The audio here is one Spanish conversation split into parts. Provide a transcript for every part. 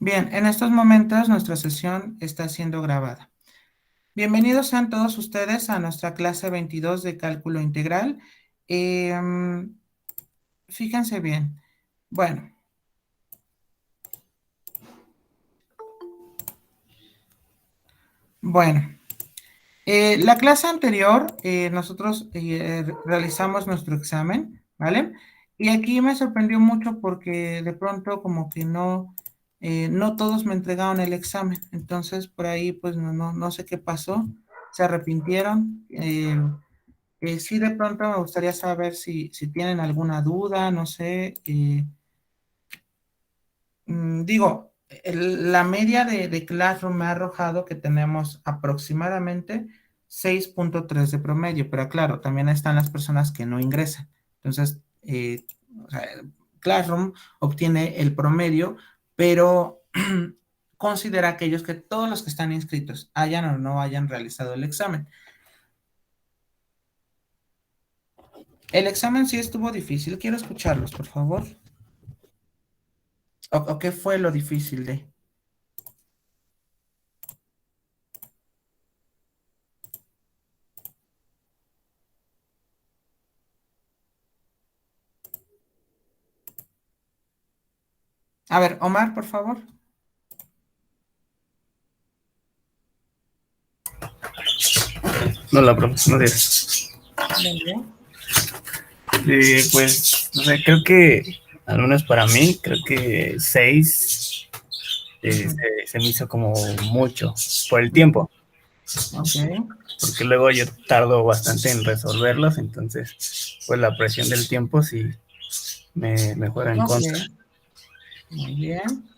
Bien, en estos momentos nuestra sesión está siendo grabada. Bienvenidos sean todos ustedes a nuestra clase 22 de cálculo integral. Em, Fíjense bien. Bueno, bueno. La clase anterior nosotros realizamos nuestro examen, ¿vale? Y aquí me sorprendió mucho porque de pronto como que no todos me entregaron el examen. Entonces por ahí pues no sé qué pasó. Se arrepintieron. Sí, de pronto me gustaría saber si tienen alguna duda, no sé. Digo, la media de Classroom me ha arrojado que tenemos aproximadamente 6.3 de promedio, pero claro, también están las personas que no ingresan. Entonces, o sea, Classroom obtiene el promedio, pero considera aquellos que todos los que están inscritos hayan o no hayan realizado el examen. El examen sí estuvo difícil. Quiero escucharlos, por favor. ¿O qué fue lo difícil de? A ver, Omar, por favor. No, la profe, no días. Muy bien. Pues, no sé, creo que, al menos para mí, creo que 6 Ujú, se me hizo como mucho por el ujú. tiempo, Ok, porque luego yo tardo bastante en resolverlos, entonces, pues la presión del tiempo sí me juega en ok, contra. muy bien.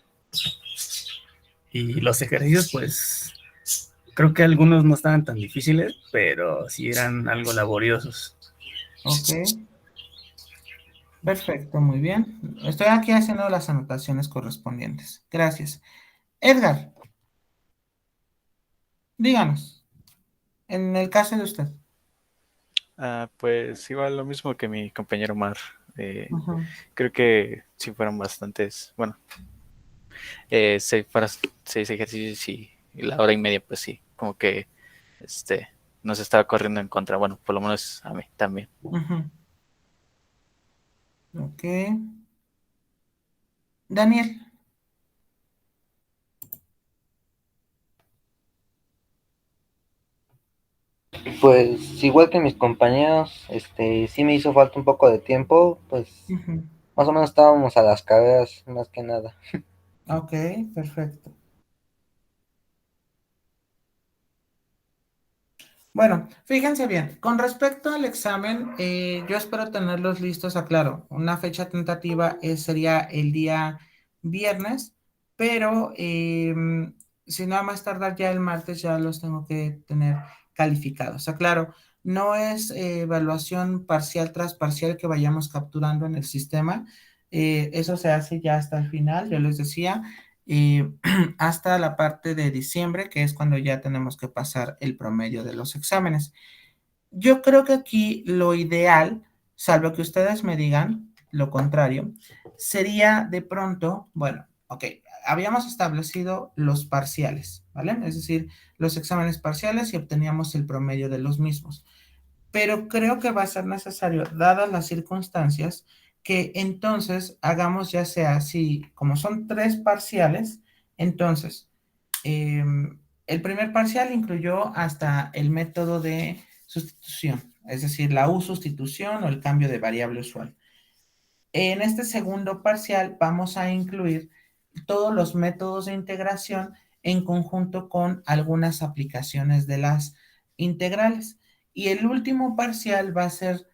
Y los ejercicios, pues, creo que algunos no estaban tan difíciles, pero sí eran algo laboriosos. Ok, perfecto, muy bien. Estoy aquí haciendo las anotaciones correspondientes. Gracias. Edgar, díganos, en el caso de usted. Pues igual lo mismo que mi compañero Mar. Eh, Ujú. Creo que sí fueron bastantes, bueno, para 6 ejercicios y la hora y media, pues sí, como que este nos estaba corriendo en contra, bueno, por lo menos a mí también. Ujú. Ok. Daniel, Pues igual que mis compañeros, sí me hizo falta un poco de tiempo, pues ujú. más o menos estábamos a las carreras, más que nada. Ok, perfecto. Bueno, fíjense bien, con respecto al examen, yo espero tenerlos listos, aclaro, una fecha tentativa sería el día viernes, pero si no a más tardar ya el martes ya los tengo que tener calificados. Aclaro, no es evaluación parcial tras parcial que vayamos capturando en el sistema, eso se hace ya hasta el final, yo les decía. Hasta la parte de diciembre, que es cuando ya tenemos que pasar el promedio de los exámenes. Yo creo que aquí lo ideal, salvo que ustedes me digan lo contrario, sería de pronto, bueno, ok, habíamos establecido los parciales, ¿vale? Es decir, los exámenes parciales y obteníamos el promedio de los mismos, pero creo que va a ser necesario, dadas las circunstancias, que entonces hagamos ya sea así, como son tres parciales, entonces eh, el primer parcial incluyó hasta el método de sustitución, es decir, la U sustitución o el cambio de variable usual. En este segundo parcial vamos a incluir todos los métodos de integración en conjunto con algunas aplicaciones de las integrales. Y el último parcial va a ser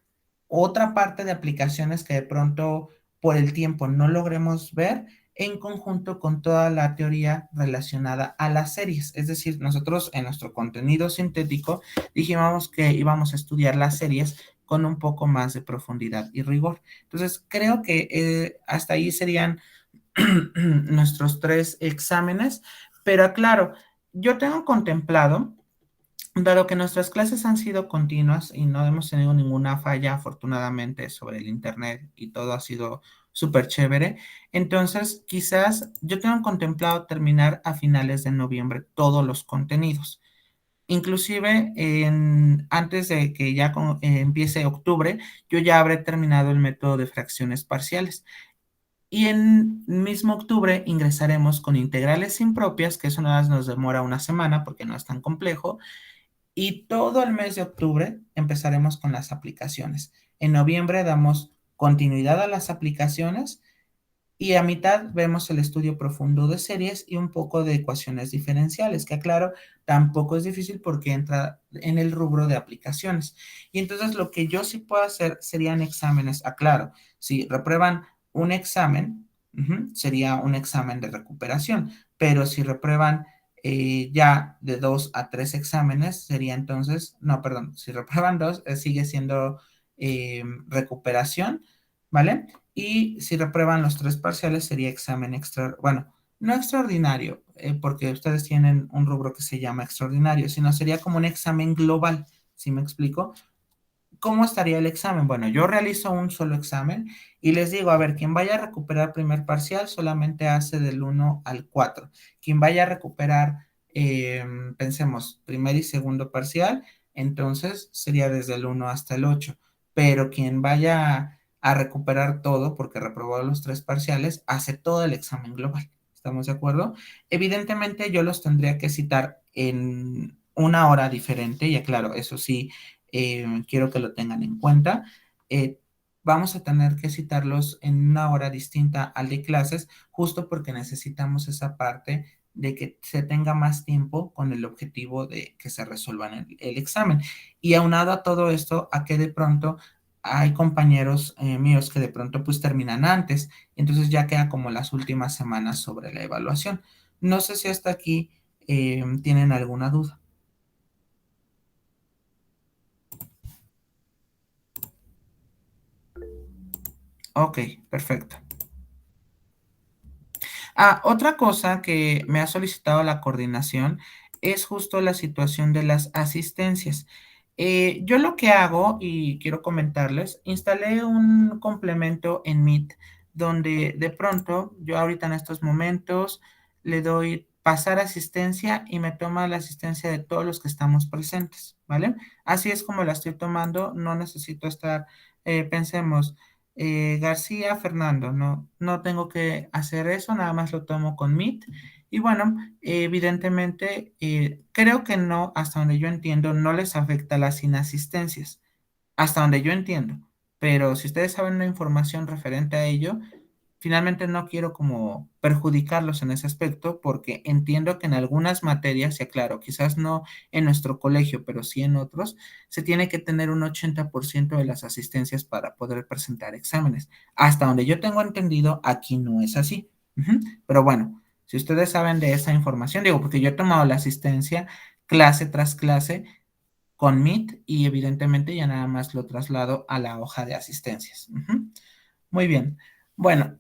otra parte de aplicaciones que de pronto por el tiempo no logremos ver en conjunto con toda la teoría relacionada a las series. Es decir, nosotros en nuestro contenido sintético dijimos que íbamos a estudiar las series con un poco más de profundidad y rigor. Entonces, creo que hasta ahí serían nuestros tres exámenes, pero aclaro, yo tengo contemplado, dado que nuestras clases han sido continuas y no hemos tenido ninguna falla, afortunadamente, sobre el Internet y todo ha sido súper chévere. Entonces, quizás yo tengo contemplado terminar a finales de noviembre todos los contenidos. Inclusive, antes de que ya empiece octubre, yo ya habré terminado el método de fracciones parciales. Y en mismo octubre ingresaremos con integrales impropias, que eso nada más nos demora una semana porque no es tan complejo. Y todo el mes de octubre empezaremos con las aplicaciones. En noviembre damos continuidad a las aplicaciones y a mitad vemos el estudio profundo de series y un poco de ecuaciones diferenciales, que aclaro, tampoco es difícil porque entra en el rubro de aplicaciones. Y entonces lo que yo sí puedo hacer serían exámenes, aclaro, si reprueban un examen, sería un examen de recuperación, pero si reprueban ya de 2 a 3 exámenes, sería entonces, no, perdón, si reprueban dos, sigue siendo recuperación, ¿vale? Y si reprueban los 3 parciales sería examen extra, bueno, no extraordinario, porque ustedes tienen un rubro que se llama extraordinario, sino sería como un examen global, ¿sí me explico? ¿Cómo estaría el examen? Bueno, yo realizo un solo examen y les digo, a ver, quien vaya a recuperar primer parcial solamente hace del 1 al 4. Quien vaya a recuperar, pensemos, primer y segundo parcial, entonces sería desde el 1 hasta el 8. Pero quien vaya a recuperar todo, porque reprobó los 3 parciales, hace todo el examen global. ¿Estamos de acuerdo? Evidentemente yo los tendría que citar en una hora diferente, y claro, eso sí, quiero que lo tengan en cuenta. Eh, Vamos a tener que citarlos en una hora distinta al de clases, justo porque necesitamos esa parte de que se tenga más tiempo con el objetivo de que se resuelvan el examen. Y aunado a todo esto, a que de pronto hay compañeros míos que de pronto pues terminan antes, entonces ya queda como las últimas semanas sobre la evaluación. No sé si hasta aquí tienen alguna duda. Ok, perfecto. Otra cosa que me ha solicitado la coordinación es justo la situación de las asistencias. Yo lo que hago, y quiero comentarles, instalé un complemento en Meet donde de pronto yo ahorita en estos momentos le doy pasar asistencia y me toma la asistencia de todos los que estamos presentes, ¿vale? Así es como la estoy tomando, no necesito estar, pensemos, García Fernando, no, no tengo que hacer eso, nada más lo tomo con Meet. Y bueno, evidentemente, creo que no, hasta donde yo entiendo, no les afecta las inasistencias, hasta donde yo entiendo. Pero si ustedes saben una información referente a ello, finalmente no quiero como perjudicarlos en ese aspecto porque entiendo que en algunas materias, y aclaro, quizás no en nuestro colegio, pero sí en otros, se tiene que tener un 80% de las asistencias para poder presentar exámenes. Hasta donde yo tengo entendido, aquí no es así. Pero bueno, si ustedes saben de esa información, digo, porque yo he tomado la asistencia clase tras clase con Meet y evidentemente ya nada más lo traslado a la hoja de asistencias. Muy bien. Bueno,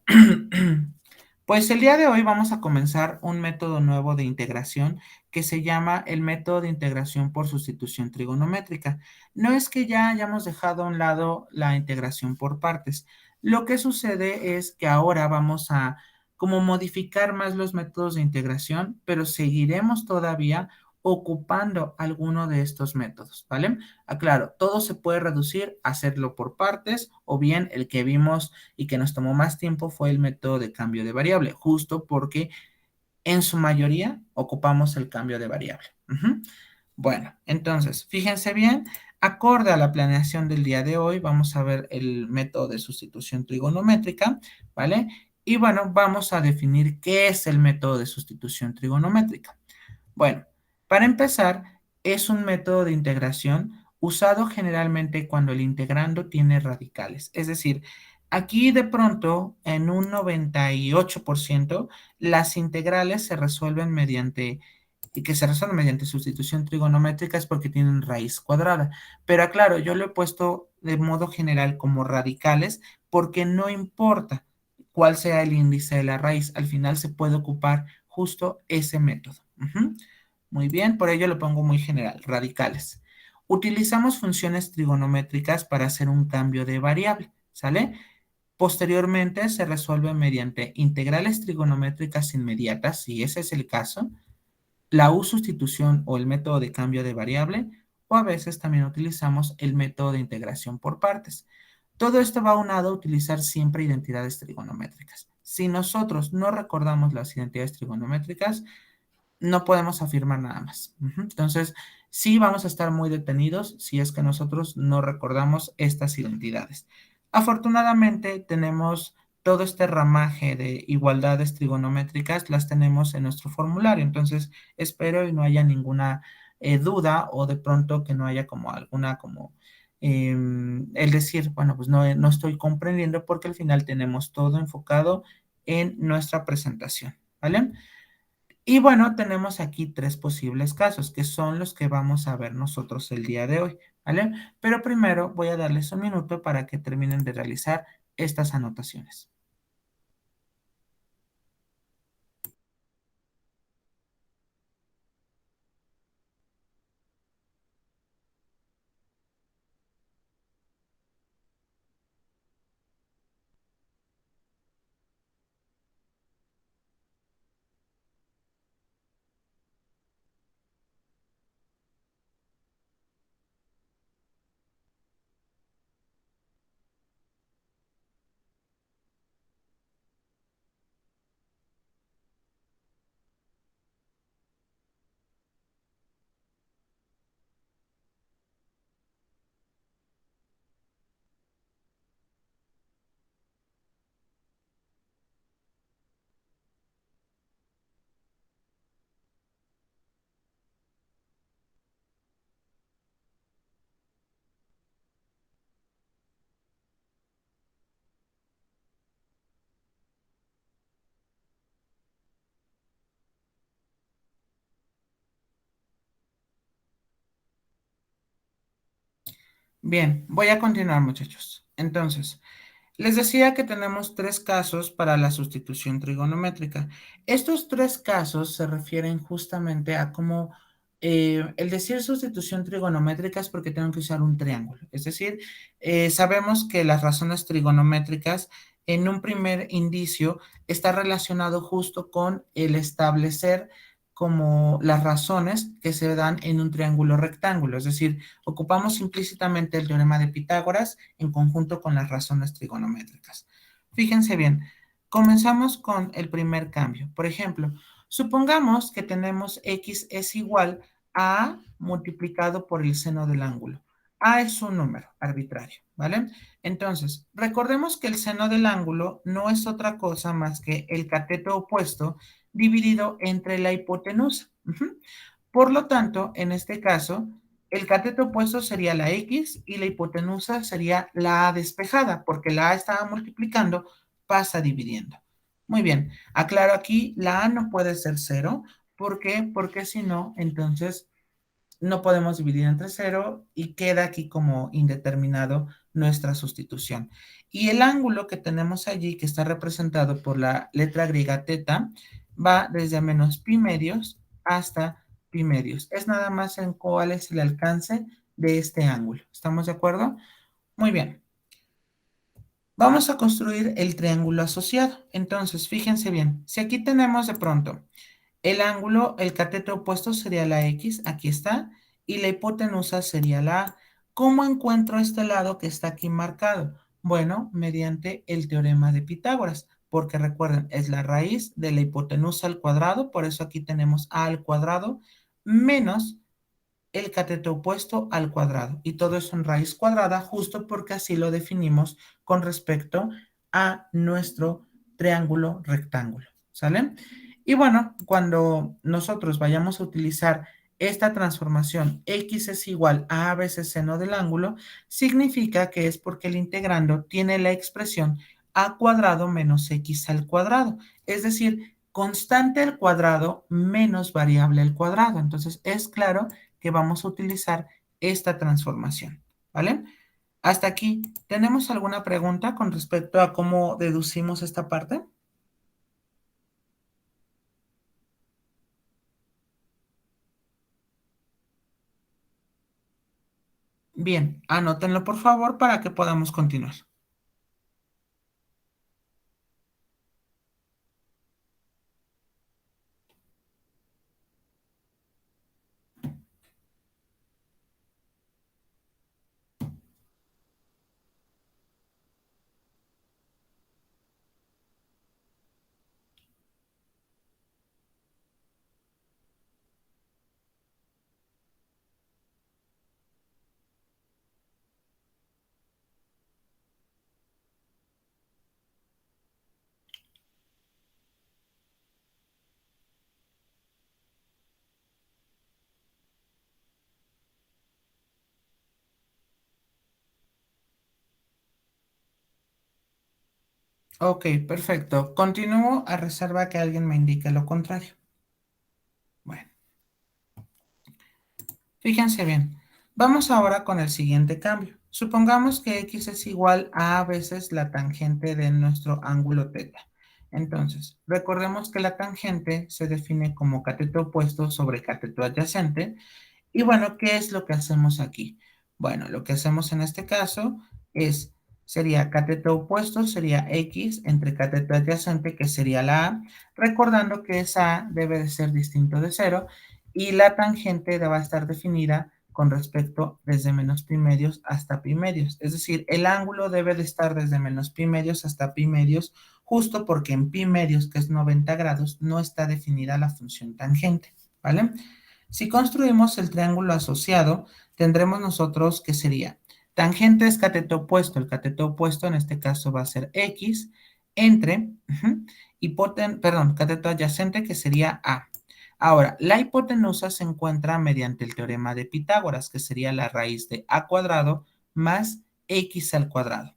pues el día de hoy vamos a comenzar un método nuevo de integración que se llama el método de integración por sustitución trigonométrica. No es que ya hayamos dejado a un lado la integración por partes. Lo que sucede es que ahora vamos a como modificar más los métodos de integración, pero seguiremos todavía ocupando alguno de estos métodos, ¿vale? Aclaro, todo se puede reducir a hacerlo por partes o bien el que vimos y que nos tomó más tiempo fue el método de cambio de variable, justo porque en su mayoría ocupamos el cambio de variable. Bueno, entonces, fíjense bien, acorde a la planeación del día de hoy, vamos a ver el método de sustitución trigonométrica, ¿vale? Y bueno, vamos a definir qué es el método de sustitución trigonométrica. Bueno, para empezar, es un método de integración usado generalmente cuando el integrando tiene radicales. Es decir, aquí de pronto, en un 98%, las integrales se resuelven mediante, y que se resuelven mediante sustitución trigonométrica es porque tienen raíz cuadrada. Pero aclaro, yo lo he puesto de modo general como radicales porque no importa cuál sea el índice de la raíz, al final se puede ocupar justo ese método. Muy bien, por ello lo pongo muy general, radicales. Utilizamos funciones trigonométricas para hacer un cambio de variable, ¿sale? Posteriormente se resuelve mediante integrales trigonométricas inmediatas, si ese es el caso, la U-sustitución o el método de cambio de variable, o a veces también utilizamos el método de integración por partes. Todo esto va aunado a utilizar siempre identidades trigonométricas. Si nosotros no recordamos las identidades trigonométricas, no podemos afirmar nada más. Entonces, sí vamos a estar muy detenidos si es que nosotros no recordamos estas identidades. Afortunadamente, tenemos todo este ramaje de igualdades trigonométricas, las tenemos en nuestro formulario. Entonces, espero y no haya ninguna duda o de pronto que no haya como alguna como el decir, bueno, pues no estoy comprendiendo porque al final tenemos todo enfocado en nuestra presentación, ¿vale? Y bueno, tenemos aquí tres posibles casos, que son los que vamos a ver nosotros el día de hoy, ¿vale? Pero primero voy a darles un minuto para que terminen de realizar estas anotaciones. Bien, voy a continuar, muchachos. Entonces, les decía que tenemos tres casos para la sustitución trigonométrica. Estos tres casos se refieren justamente a cómo el decir sustitución trigonométrica es porque tengo que usar un triángulo. Es decir, sabemos que las razones trigonométricas en un primer indicio está relacionado justo con el establecer como las razones que se dan en un triángulo rectángulo. Es decir, ocupamos implícitamente el teorema de Pitágoras en conjunto con las razones trigonométricas. Fíjense bien, comenzamos con el primer cambio. Por ejemplo, supongamos que tenemos x es igual a multiplicado por el seno del ángulo. A es un número arbitrario, ¿vale? Entonces, recordemos que el seno del ángulo no es otra cosa más que el cateto opuesto dividido entre la hipotenusa. Por lo tanto, en este caso, el cateto opuesto sería la X y la hipotenusa sería la A despejada, porque la A estaba multiplicando, pasa dividiendo. Muy bien, aclaro aquí, la A no puede ser cero. ¿Por qué? Porque si no, entonces no podemos dividir entre cero y queda aquí como indeterminado nuestra sustitución. Y el ángulo que tenemos allí, que está representado por la letra griega teta, va desde menos pi medios hasta pi medios. Es nada más en cuál es el alcance de este ángulo. ¿Estamos de acuerdo? Muy bien. Vamos a construir el triángulo asociado. Entonces, fíjense bien, si aquí tenemos de pronto el ángulo, el cateto opuesto sería la X, aquí está, y la hipotenusa sería la A. ¿Cómo encuentro este lado que está aquí marcado? Bueno, mediante el teorema de Pitágoras, porque recuerden, es la raíz de la hipotenusa al cuadrado, por eso aquí tenemos A al cuadrado, menos el cateto opuesto al cuadrado. Y todo eso en raíz cuadrada, justo porque así lo definimos con respecto a nuestro triángulo rectángulo. ¿Sale? Y bueno, cuando nosotros vayamos a utilizar esta transformación x es igual a veces seno del ángulo, significa que es porque el integrando tiene la expresión a cuadrado menos x al cuadrado. Es decir, constante al cuadrado menos variable al cuadrado. Entonces, es claro que vamos a utilizar esta transformación, ¿vale? Hasta aquí, ¿tenemos alguna pregunta con respecto a cómo deducimos esta parte? Bien, anótenlo por favor para que podamos continuar. Ok, perfecto. Continúo a reserva que alguien me indique lo contrario. Bueno, fíjense bien. Vamos ahora con el siguiente cambio. Supongamos que x es igual a veces la tangente de nuestro ángulo teta. Entonces, recordemos que la tangente se define como cateto opuesto sobre cateto adyacente. Y bueno, ¿qué es lo que hacemos aquí? Bueno, lo que hacemos en este caso es, sería cateto opuesto, sería X entre cateto adyacente, que sería la A, recordando que esa A debe de ser distinto de cero y la tangente va a estar definida con respecto desde menos pi medios hasta pi medios. Es decir, el ángulo debe de estar desde menos pi medios hasta pi medios, justo porque en pi medios, que es 90 grados, no está definida la función tangente, ¿vale? Si construimos el triángulo asociado, tendremos nosotros que sería tangente es cateto opuesto. El cateto opuesto en este caso va a ser X entre cateto adyacente que sería A. Ahora, la hipotenusa se encuentra mediante el teorema de Pitágoras, que sería la raíz de A cuadrado más X al cuadrado.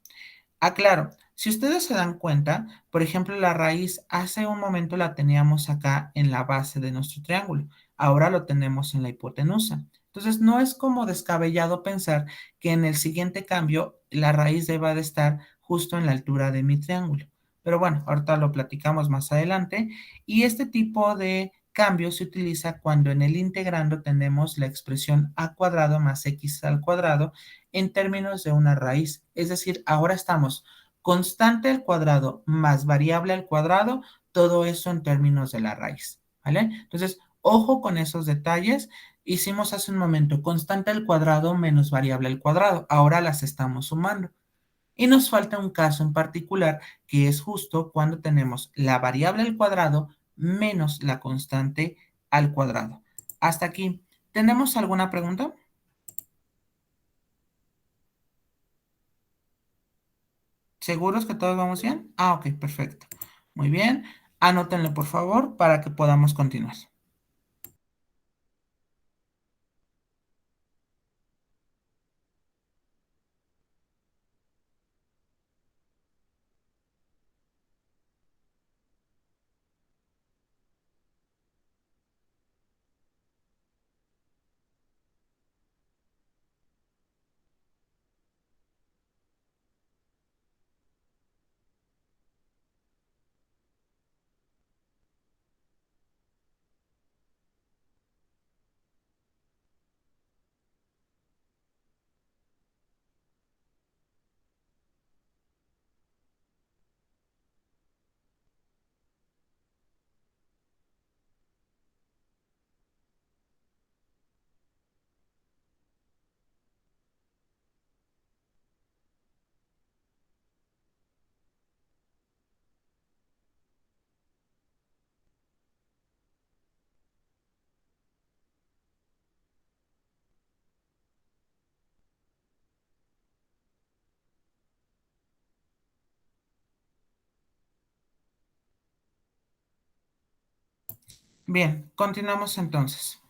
Aclaro, si ustedes se dan cuenta, por ejemplo, la raíz hace un momento la teníamos acá en la base de nuestro triángulo, ahora lo tenemos en la hipotenusa. Entonces, no es como descabellado pensar que en el siguiente cambio la raíz deba de estar justo en la altura de mi triángulo. Pero bueno, ahorita lo platicamos más adelante. Y este tipo de cambio se utiliza cuando en el integrando tenemos la expresión a cuadrado más x al cuadrado en términos de una raíz. Es decir, ahora estamos constante al cuadrado más variable al cuadrado, todo eso en términos de la raíz, ¿vale? Entonces, ojo con esos detalles. Hicimos hace un momento constante al cuadrado menos variable al cuadrado. Ahora las estamos sumando. Y nos falta un caso en particular que es justo cuando tenemos la variable al cuadrado menos la constante al cuadrado. Hasta aquí. ¿Tenemos alguna pregunta? ¿Seguros que todos vamos bien? Ah, ok, perfecto. Muy bien. Anótenlo, por favor, para que podamos continuar. Bien, continuamos entonces.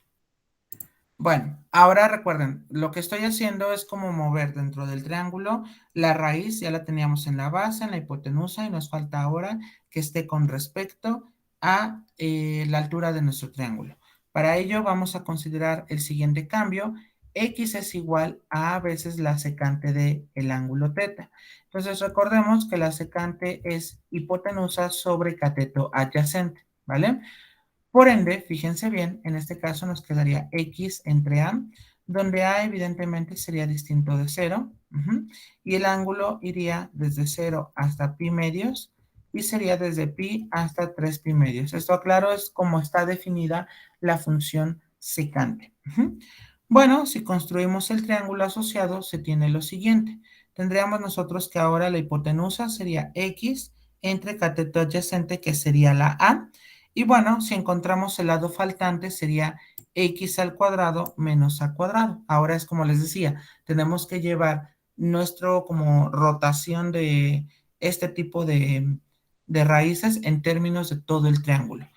Bueno, ahora recuerden, lo que estoy haciendo es como mover dentro del triángulo la raíz, ya la teníamos en la base, en la hipotenusa, y nos falta ahora que esté con respecto a la altura de nuestro triángulo. Para ello vamos a considerar el siguiente cambio. X es igual a veces la secante del ángulo teta. Entonces recordemos que la secante es hipotenusa sobre cateto adyacente, ¿vale? Por ende, fíjense bien, en este caso nos quedaría X entre A, donde A evidentemente sería distinto de cero, y el ángulo iría desde 0 hasta pi medios, y sería desde pi hasta 3 pi medios. Esto, aclaro, es como está definida la función secante. Bueno, si construimos el triángulo asociado, se tiene lo siguiente. Tendríamos nosotros que ahora la hipotenusa sería X entre cateto adyacente, que sería la A, y bueno, si encontramos el lado faltante sería x al cuadrado menos a cuadrado. Ahora es como les decía, tenemos que llevar nuestro como rotación de este tipo de raíces en términos de todo el triángulo.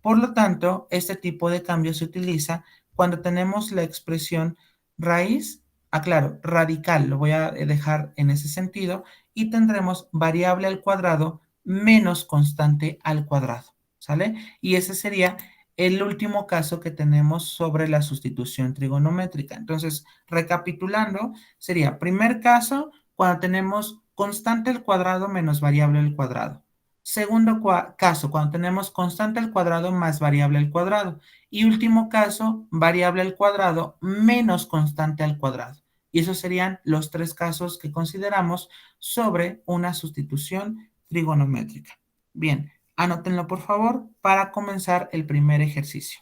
Por lo tanto, este tipo de cambio se utiliza cuando tenemos la expresión raíz, aclaro, radical, lo voy a dejar en ese sentido, y tendremos variable al cuadrado menos constante al cuadrado, ¿sale? Y ese sería el último caso que tenemos sobre la sustitución trigonométrica. Entonces, recapitulando, sería primer caso cuando tenemos constante al cuadrado menos variable al cuadrado. Segundo caso, cuando tenemos constante al cuadrado más variable al cuadrado. Y último caso, variable al cuadrado menos constante al cuadrado. Y esos serían los tres casos que consideramos sobre una sustitución trigonométrica. Bien, anótenlo por favor para comenzar el primer ejercicio.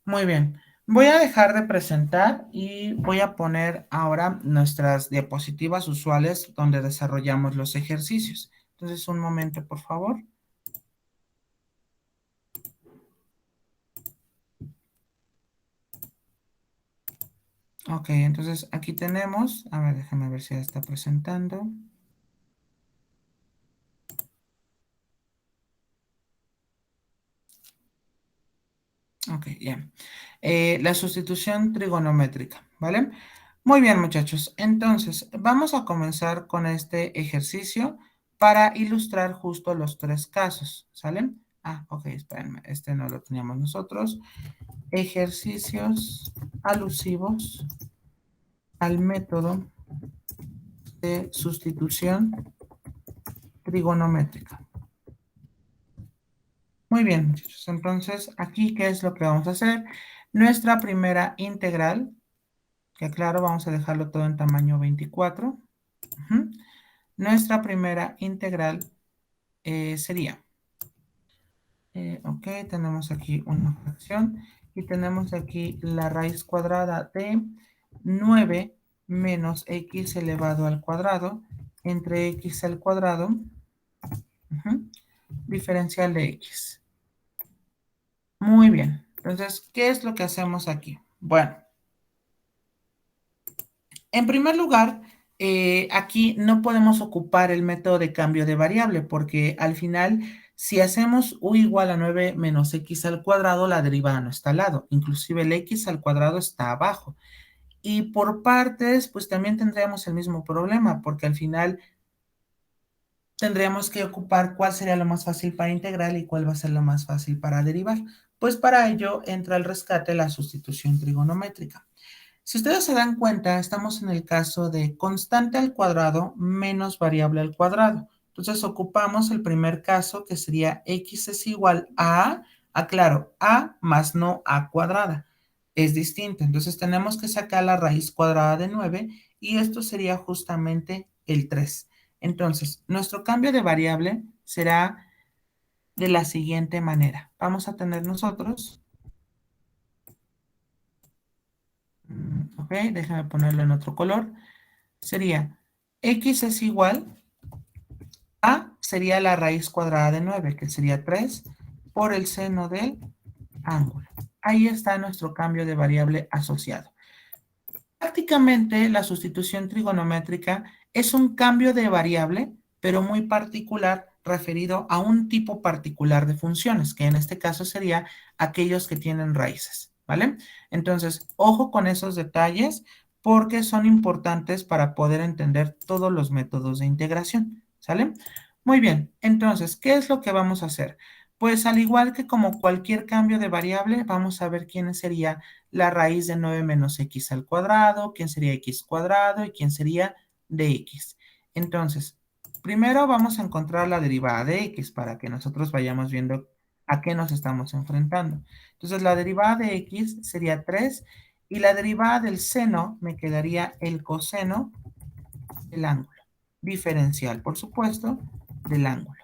Muy bien. Voy a dejar de presentar y voy a poner ahora nuestras diapositivas usuales donde desarrollamos los ejercicios. Entonces, un momento, por favor. Ok, entonces aquí tenemos, a ver, déjame ver si ya está presentando. Ok, bien. La sustitución trigonométrica, ¿vale? Muy bien, muchachos. Entonces, vamos a comenzar con este ejercicio para ilustrar justo los tres casos, ¿sale? Ah, ok, espérenme, este no lo teníamos nosotros. Ejercicios alusivos al método de sustitución trigonométrica. Muy bien, muchachos. Entonces, aquí, ¿qué es lo que vamos a hacer? Nuestra primera integral, que claro, vamos a dejarlo todo en tamaño 24. Nuestra primera integral sería, ok, tenemos aquí una fracción y tenemos aquí la raíz cuadrada de 9 menos x elevado al cuadrado entre x al cuadrado, diferencial de x. Muy bien. Entonces, ¿qué es lo que hacemos aquí? Bueno, en primer lugar, aquí no podemos ocupar el método de cambio de variable porque al final, si hacemos u igual a 9 menos x al cuadrado, la derivada no está al lado. Inclusive el x al cuadrado está abajo. Y por partes, pues también tendríamos el mismo problema porque al final tendríamos que ocupar cuál sería lo más fácil para integrar y cuál va a ser lo más fácil para derivar. Pues para ello entra al rescate la sustitución trigonométrica. Si ustedes se dan cuenta, estamos en el caso de constante al cuadrado menos variable al cuadrado. Entonces ocupamos el primer caso que sería x es igual a, aclaro, a más no a cuadrada. Es distinto. Entonces tenemos que sacar la raíz cuadrada de 9 y esto sería justamente el 3. Entonces, nuestro cambio de variable será de la siguiente manera. Vamos a tener nosotros, ok, déjame ponerlo en otro color. Sería x es igual a, sería la raíz cuadrada de 9, que sería 3, por el seno del ángulo. Ahí está nuestro cambio de variable asociado. Prácticamente la sustitución trigonométrica es un cambio de variable, pero muy particular referido a un tipo particular de funciones, que en este caso sería aquellos que tienen raíces, ¿vale? Entonces, ojo con esos detalles porque son importantes para poder entender todos los métodos de integración, ¿sale? Muy bien, entonces, ¿qué es lo que vamos a hacer? Pues al igual que como cualquier cambio de variable, vamos a ver quién sería la raíz de 9 menos x al cuadrado, quién sería x cuadrado y quién sería dx. Entonces, primero vamos a encontrar la derivada de x para que nosotros vayamos viendo ¿A qué nos estamos enfrentando? Entonces, la derivada de x sería 3 y la derivada del seno me quedaría el coseno del ángulo. Diferencial, por supuesto, del ángulo.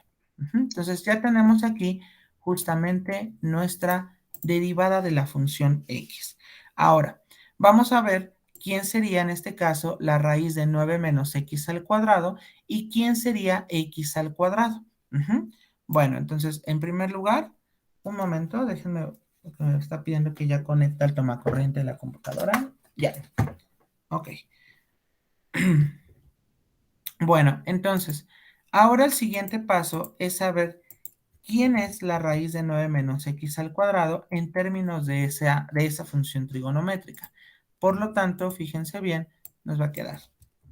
Entonces, ya tenemos aquí justamente nuestra derivada de la función x. Ahora, vamos a ver quién sería en este caso la raíz de 9 menos x al cuadrado y quién sería x al cuadrado. Bueno, entonces, en primer lugar, un momento, déjenme, porque me está pidiendo que ya conecte el tomacorriente de la computadora. Ya, ok. Bueno, entonces, ahora el siguiente paso es saber quién es la raíz de 9 menos x al cuadrado en términos de esa función trigonométrica. Por lo tanto, fíjense bien, nos va a quedar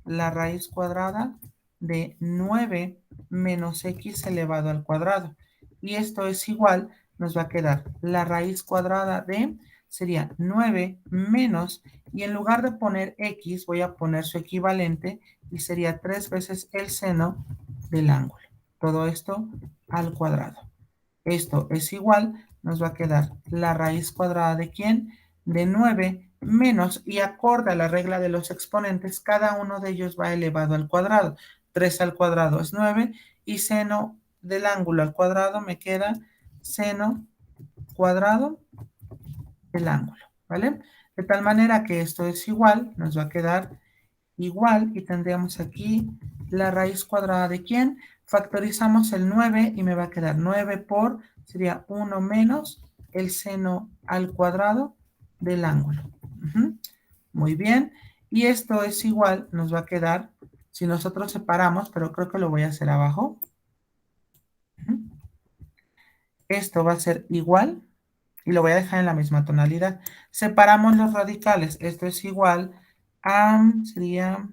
la raíz cuadrada de 9 menos x elevado al cuadrado. Y esto es igual, nos va a quedar la raíz cuadrada de, sería 9 menos, y en lugar de poner x, voy a poner su equivalente, y sería 3 veces el seno del ángulo. Todo esto al cuadrado. Esto es igual, nos va a quedar la raíz cuadrada de ¿quién? De 9 menos, y acorde a la regla de los exponentes, cada uno de ellos va elevado al cuadrado. 3 al cuadrado es 9, y seno del ángulo al cuadrado me queda seno cuadrado del ángulo, ¿vale? De tal manera que esto es igual, nos va a quedar igual, y tendríamos aquí la raíz cuadrada de ¿quién? Factorizamos el 9 y me va a quedar 9 por, sería 1 menos el seno al cuadrado del ángulo. Muy bien, y esto es igual, nos va a quedar, si nosotros separamos, pero creo que lo voy a hacer abajo. Esto va a ser igual, y lo voy a dejar en la misma tonalidad. Separamos los radicales, esto es igual a, sería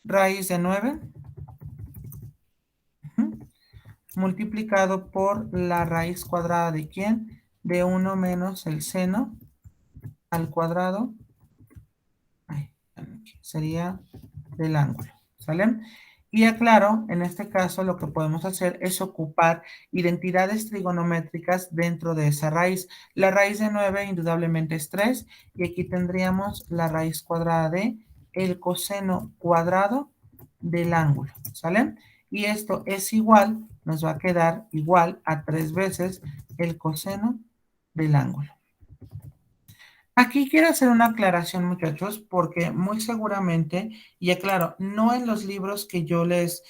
raíz de 9 multiplicado por la raíz cuadrada de ¿quién? De 1 menos el seno al cuadrado, sería del ángulo, ¿sale? Y aclaro, en este caso lo que podemos hacer es ocupar identidades trigonométricas dentro de esa raíz. La raíz de 9 indudablemente es 3, y aquí tendríamos la raíz cuadrada de el coseno cuadrado del ángulo, ¿sale? Y esto es igual, nos va a quedar igual a 3 veces el coseno del ángulo. Aquí quiero hacer una aclaración, muchachos, porque muy seguramente, y aclaro, no en los libros que yo les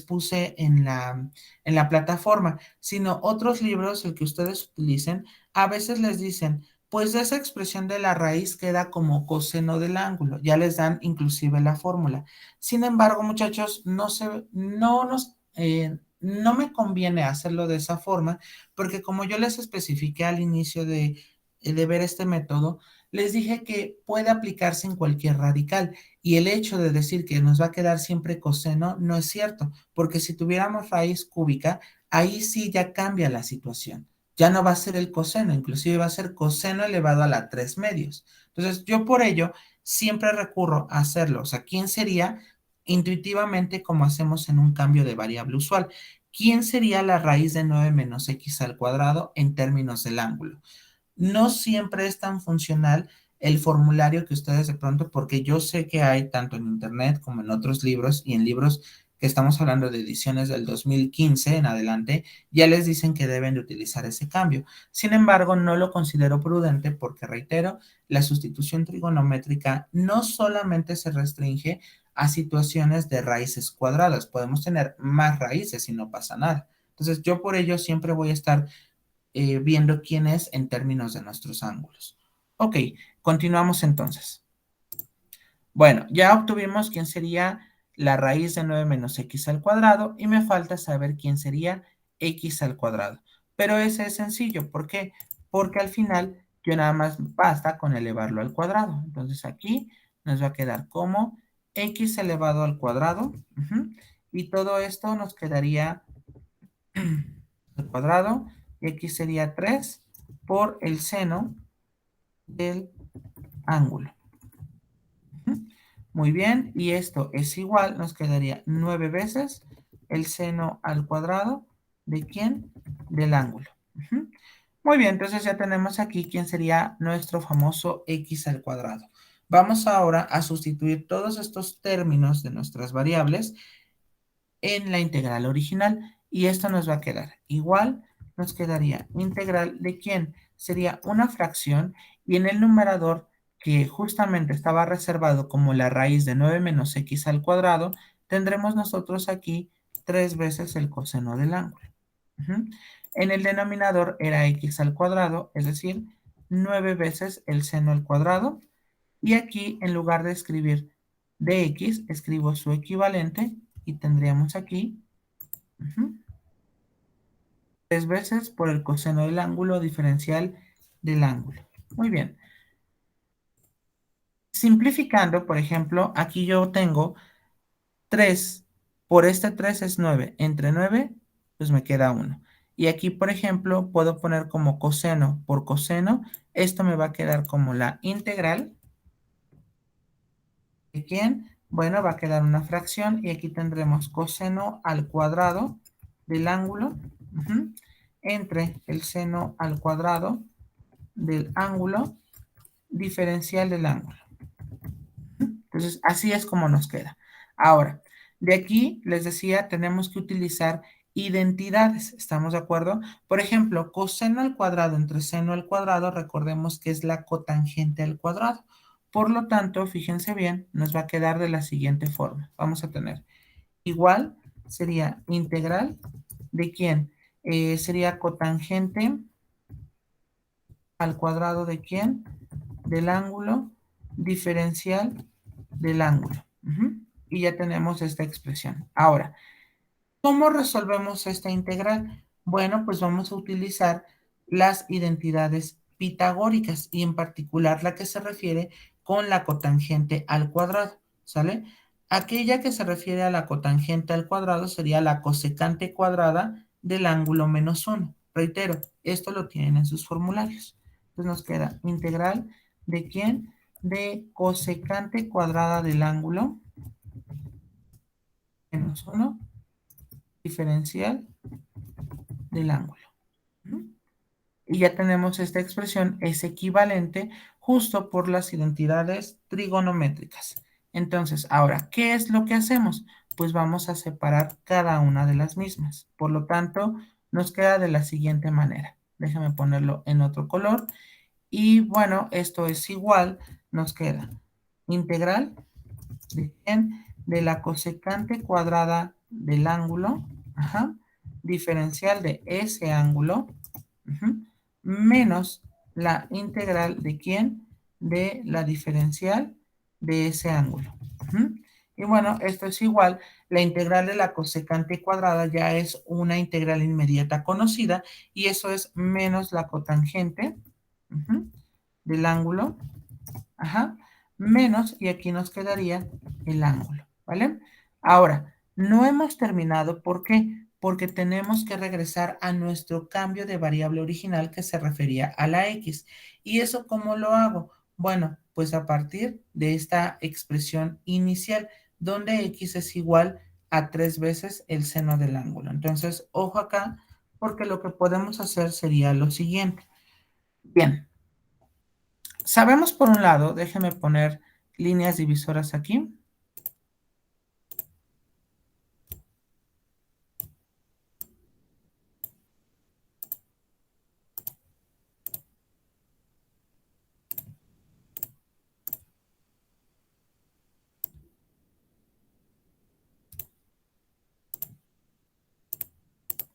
puse en la plataforma, sino otros libros, el que ustedes utilicen, a veces les dicen, pues esa expresión de la raíz queda como coseno del ángulo, ya les dan inclusive la fórmula. Sin embargo, muchachos, no me conviene hacerlo de esa forma, porque como yo les especifiqué al inicio de ver este método, les dije que puede aplicarse en cualquier radical, y el hecho de decir que nos va a quedar siempre coseno no es cierto, porque si tuviéramos raíz cúbica, ahí sí ya cambia la situación. Ya no va a ser el coseno, inclusive va a ser coseno elevado a la 3 medios. Entonces, yo por ello siempre recurro a hacerlo. O sea, ¿quién sería intuitivamente como hacemos en un cambio de variable usual? ¿Quién sería la raíz de 9 menos x al cuadrado en términos del ángulo? No siempre es tan funcional el formulario que ustedes de pronto, porque yo sé que hay tanto en internet como en otros libros, y en libros que estamos hablando de ediciones del 2015 en adelante, ya les dicen que deben de utilizar ese cambio. Sin embargo, no lo considero prudente porque, reitero, la sustitución trigonométrica no solamente se restringe a situaciones de raíces cuadradas, podemos tener más raíces y no pasa nada. Entonces, yo por ello siempre voy a estar viendo quién es en términos de nuestros ángulos. Ok, continuamos entonces. Bueno, ya obtuvimos quién sería la raíz de 9 menos x al cuadrado, y me falta saber quién sería x al cuadrado. Pero ese es sencillo, ¿por qué? Porque al final yo nada más basta con elevarlo al cuadrado. Entonces aquí nos va a quedar como x elevado al cuadrado, y todo esto nos quedaría al cuadrado, y aquí sería 3 por el seno del ángulo. Muy bien, y esto es igual, nos quedaría 9 veces el seno al cuadrado ¿de quién? Del ángulo. Muy bien, entonces ya tenemos aquí quién sería nuestro famoso x al cuadrado. Vamos ahora a sustituir todos estos términos de nuestras variables en la integral original y esto nos va a quedar igual, nos quedaría integral de quién sería una fracción y en el numerador que justamente estaba reservado como la raíz de 9 menos x al cuadrado, tendremos nosotros aquí 3 veces el coseno del ángulo. En el denominador era x al cuadrado, es decir, 9 veces el seno al cuadrado y aquí en lugar de escribir dx, escribo su equivalente y tendríamos aquí 3 veces por el coseno del ángulo diferencial del ángulo. Muy bien. Simplificando, por ejemplo, aquí yo tengo 3, por este 3 es 9, entre 9, pues me queda 1. Y aquí, por ejemplo, puedo poner como coseno por coseno, esto me va a quedar como la integral. ¿De quién? Bueno, va a quedar una fracción y aquí tendremos coseno al cuadrado del ángulo entre el seno al cuadrado del ángulo diferencial del ángulo. Entonces, así es como nos queda. Ahora, de aquí, les decía, tenemos que utilizar identidades, ¿estamos de acuerdo? Por ejemplo, coseno al cuadrado entre seno al cuadrado, recordemos que es la cotangente al cuadrado. Por lo tanto, fíjense bien, nos va a quedar de la siguiente forma. Vamos a tener igual, sería integral, ¿de quién? Sería cotangente al cuadrado de quién? Del ángulo diferencial del ángulo. Y ya tenemos esta expresión. Ahora, ¿cómo resolvemos esta integral? Bueno, pues vamos a utilizar las identidades pitagóricas y en particular la que se refiere con la cotangente al cuadrado, ¿sale? Aquella que se refiere a la cotangente al cuadrado sería la cosecante cuadrada del ángulo menos 1. Reitero, esto lo tienen en sus formularios. Entonces nos queda integral de quién? De cosecante cuadrada del ángulo menos 1 diferencial del ángulo. Y ya tenemos esta expresión, es equivalente justo por las identidades trigonométricas. Entonces, ahora, ¿qué es lo que hacemos? Pues vamos a separar cada una de las mismas. Por lo tanto, nos queda de la siguiente manera. Déjame ponerlo en otro color. Y bueno, esto es igual, nos queda integral de la cosecante cuadrada del ángulo, diferencial de ese ángulo, menos la integral de quién, de la diferencial de ese ángulo. Y bueno, esto es igual, la integral de la cosecante cuadrada ya es una integral inmediata conocida y eso es menos la cotangente del ángulo, menos, y aquí nos quedaría el ángulo, ¿vale? Ahora, no hemos terminado, ¿por qué? Porque tenemos que regresar a nuestro cambio de variable original que se refería a la x. ¿Y eso cómo lo hago? Bueno, pues a partir de esta expresión inicial, donde x es igual a 3 veces el seno del ángulo. Entonces, ojo acá, porque lo que podemos hacer sería lo siguiente. Bien, sabemos por un lado, déjeme poner líneas divisoras aquí.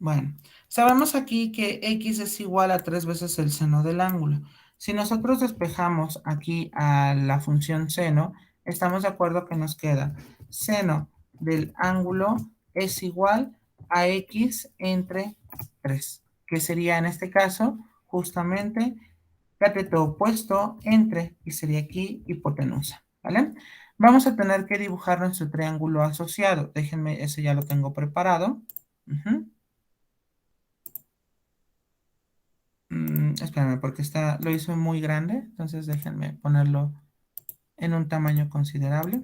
Bueno, sabemos aquí que x es igual a 3 veces el seno del ángulo. Si nosotros despejamos aquí a la función seno, estamos de acuerdo que nos queda seno del ángulo es igual a x entre 3, que sería en este caso justamente cateto opuesto entre, y sería aquí hipotenusa, ¿vale? Vamos a tener que dibujar nuestro triángulo asociado. Déjenme, ese ya lo tengo preparado. Espérame, porque lo hizo muy grande, entonces déjenme ponerlo en un tamaño considerable.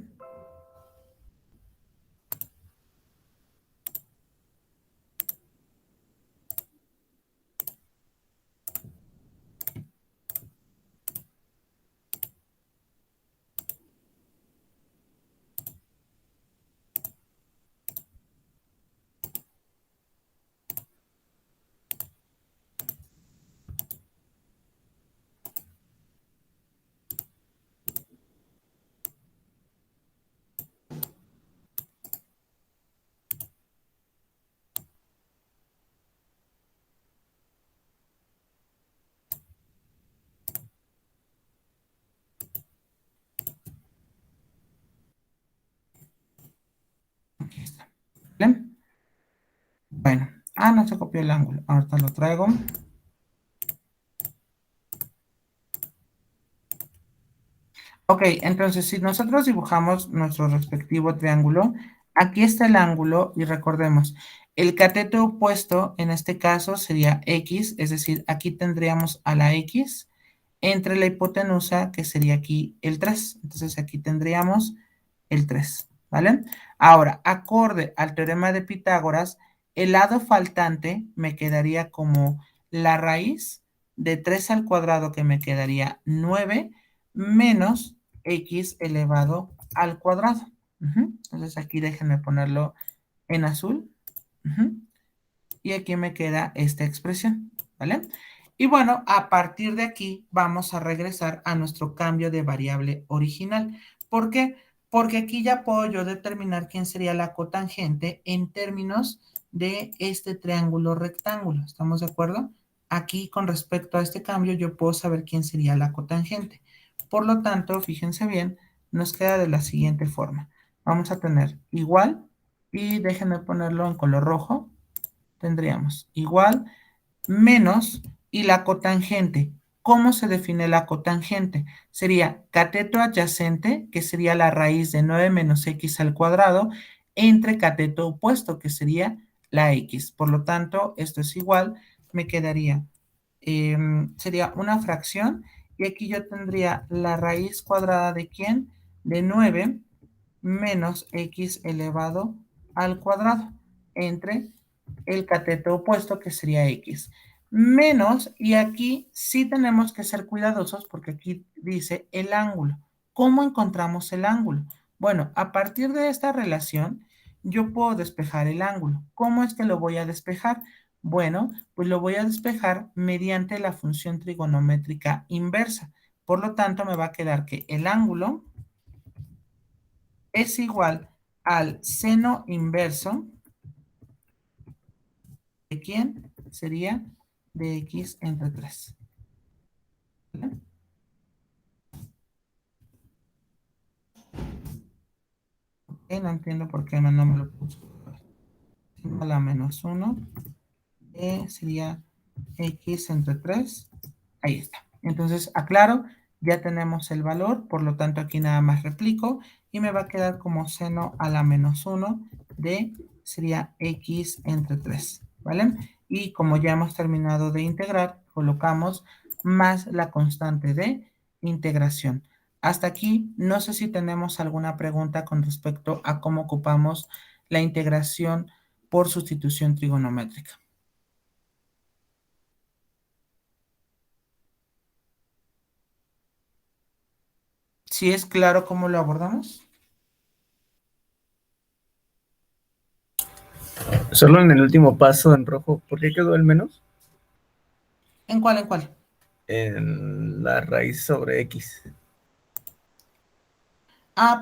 Aquí está. ¿Bien? Bueno, no se copió el ángulo. Ahorita lo traigo. Ok, entonces si nosotros dibujamos nuestro respectivo triángulo, aquí está el ángulo y recordemos, el cateto opuesto en este caso sería X, es decir, aquí tendríamos a la X entre la hipotenusa que sería aquí el 3. Entonces aquí tendríamos el 3, ¿vale? Ahora, acorde al teorema de Pitágoras, el lado faltante me quedaría como la raíz de 3 al cuadrado, que me quedaría 9, menos x elevado al cuadrado. Entonces aquí déjenme ponerlo en azul. Y aquí me queda esta expresión, ¿vale? Y bueno, a partir de aquí vamos a regresar a nuestro cambio de variable original. ¿Por qué? Porque aquí ya puedo yo determinar quién sería la cotangente en términos de este triángulo rectángulo. ¿Estamos de acuerdo? Aquí con respecto a este cambio yo puedo saber quién sería la cotangente. Por lo tanto, fíjense bien, nos queda de la siguiente forma. Vamos a tener igual y déjenme ponerlo en color rojo. Tendríamos igual menos y la cotangente. ¿Cómo se define la cotangente? Sería cateto adyacente, que sería la raíz de 9 menos x al cuadrado, entre cateto opuesto, que sería la x. Por lo tanto, esto es igual, me quedaría, sería una fracción, y aquí yo tendría la raíz cuadrada de ¿quién? De 9 menos x elevado al cuadrado, entre el cateto opuesto, que sería x, menos, y aquí sí tenemos que ser cuidadosos porque aquí dice el ángulo. ¿Cómo encontramos el ángulo? Bueno, a partir de esta relación, yo puedo despejar el ángulo. ¿Cómo es que lo voy a despejar? Bueno, pues lo voy a despejar mediante la función trigonométrica inversa. Por lo tanto, me va a quedar que el ángulo es igual al seno inverso de quién sería de x entre 3. ¿Vale? Ok, no entiendo por qué no me lo puso. A la menos 1 sería x entre 3. Ahí está. Entonces, aclaro, ya tenemos el valor, por lo tanto aquí nada más replico y me va a quedar como seno a la menos 1 de, sería x entre 3, ¿vale? Y como ya hemos terminado de integrar, colocamos más la constante de integración. Hasta aquí, no sé si tenemos alguna pregunta con respecto a cómo ocupamos la integración por sustitución trigonométrica. ¿Sí es claro cómo lo abordamos? Solo en el último paso en rojo, ¿por qué quedó el menos? ¿En cuál, en cuál? En la raíz sobre X.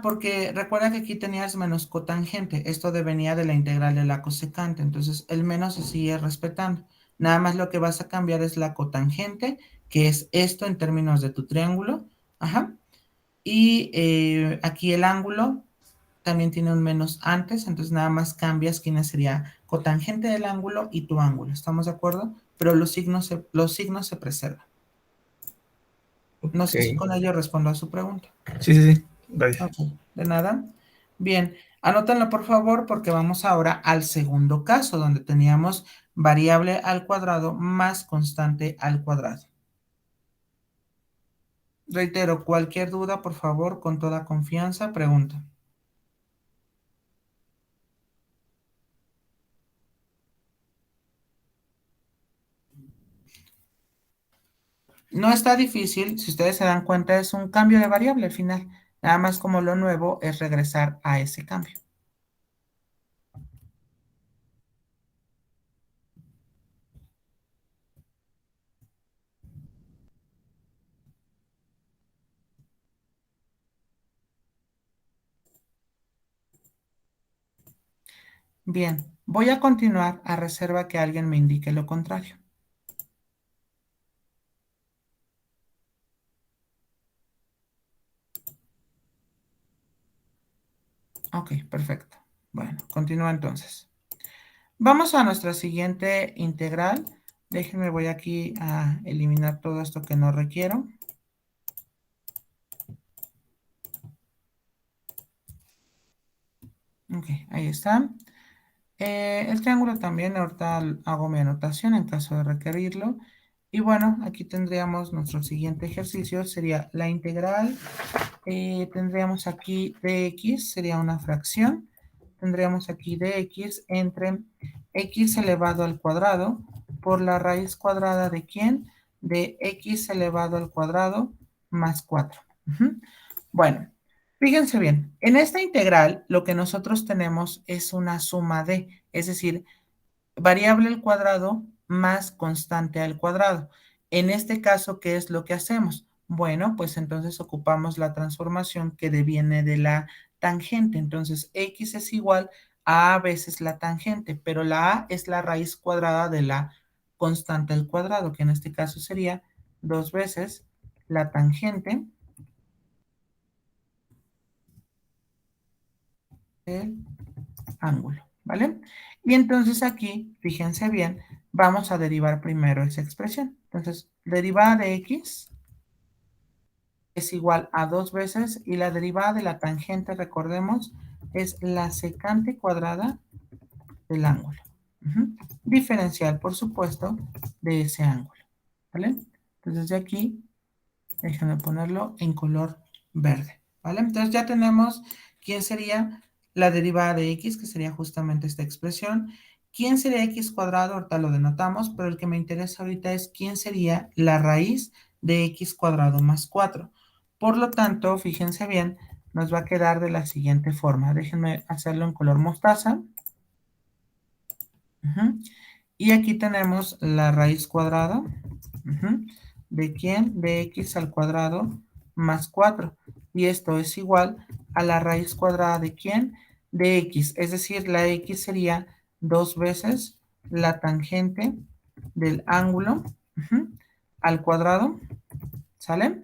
Porque recuerda que aquí tenías menos cotangente. Esto devenía de la integral de la cosecante. Entonces, el menos se sigue respetando. Nada más lo que vas a cambiar es la cotangente, que es esto en términos de tu triángulo. Ajá. Y aquí el ángulo también tiene un menos antes. Entonces, nada más cambias quién sería cotangente del ángulo y tu ángulo. ¿Estamos de acuerdo? Pero los signos se preservan. No sé si Ok. con ello respondo a su pregunta. Sí, sí, sí. Gracias. Ok, de nada. Bien, anótenlo por favor porque vamos ahora al segundo caso donde teníamos variable al cuadrado más constante al cuadrado. Reitero, cualquier duda, por favor, con toda confianza, pregunta. No está difícil, si ustedes se dan cuenta, es un cambio de variable al final. Nada más como lo nuevo es regresar a ese cambio. Bien, voy a continuar a reserva que alguien me indique lo contrario. Ok, perfecto. Bueno, continúa entonces. Vamos a nuestra siguiente integral. Déjenme, voy aquí a eliminar todo esto que no requiero. Ok, ahí está. El triángulo también, ahorita hago mi anotación en caso de requerirlo. Y bueno, aquí tendríamos nuestro siguiente ejercicio, sería la integral. Tendríamos aquí dx, sería una fracción. Tendríamos aquí dx entre x elevado al cuadrado por la raíz cuadrada de ¿quién? De x elevado al cuadrado más 4. Bueno, fíjense bien, en esta integral lo que nosotros tenemos es una suma de, es decir, variable al cuadrado más constante al cuadrado. En este caso, ¿qué es lo que hacemos? Bueno, pues entonces ocupamos la transformación que deviene de la tangente. Entonces, x es igual a veces la tangente, pero la a es la raíz cuadrada de la constante al cuadrado, que en este caso sería 2 veces la tangente del ángulo, ¿vale? Y entonces aquí, fíjense bien, vamos a derivar primero esa expresión. Entonces, derivada de x es igual a 2 veces y la derivada de la tangente, recordemos, es la secante cuadrada del ángulo. Diferencial, por supuesto, de ese ángulo, ¿vale? Entonces de aquí, déjenme ponerlo en color verde, ¿vale? Entonces ya tenemos quién sería la derivada de x, que sería justamente esta expresión. ¿Quién sería x cuadrado? Ahorita lo denotamos, pero el que me interesa ahorita es quién sería la raíz de x cuadrado más 4. Por lo tanto, fíjense bien, nos va a quedar de la siguiente forma. Déjenme hacerlo en color mostaza. Y aquí tenemos la raíz cuadrada. ¿De quién? De x al cuadrado más 4. Y esto es igual a la raíz cuadrada de quién? De x. Es decir, la x sería 2 veces la tangente del ángulo al cuadrado. ¿Sale?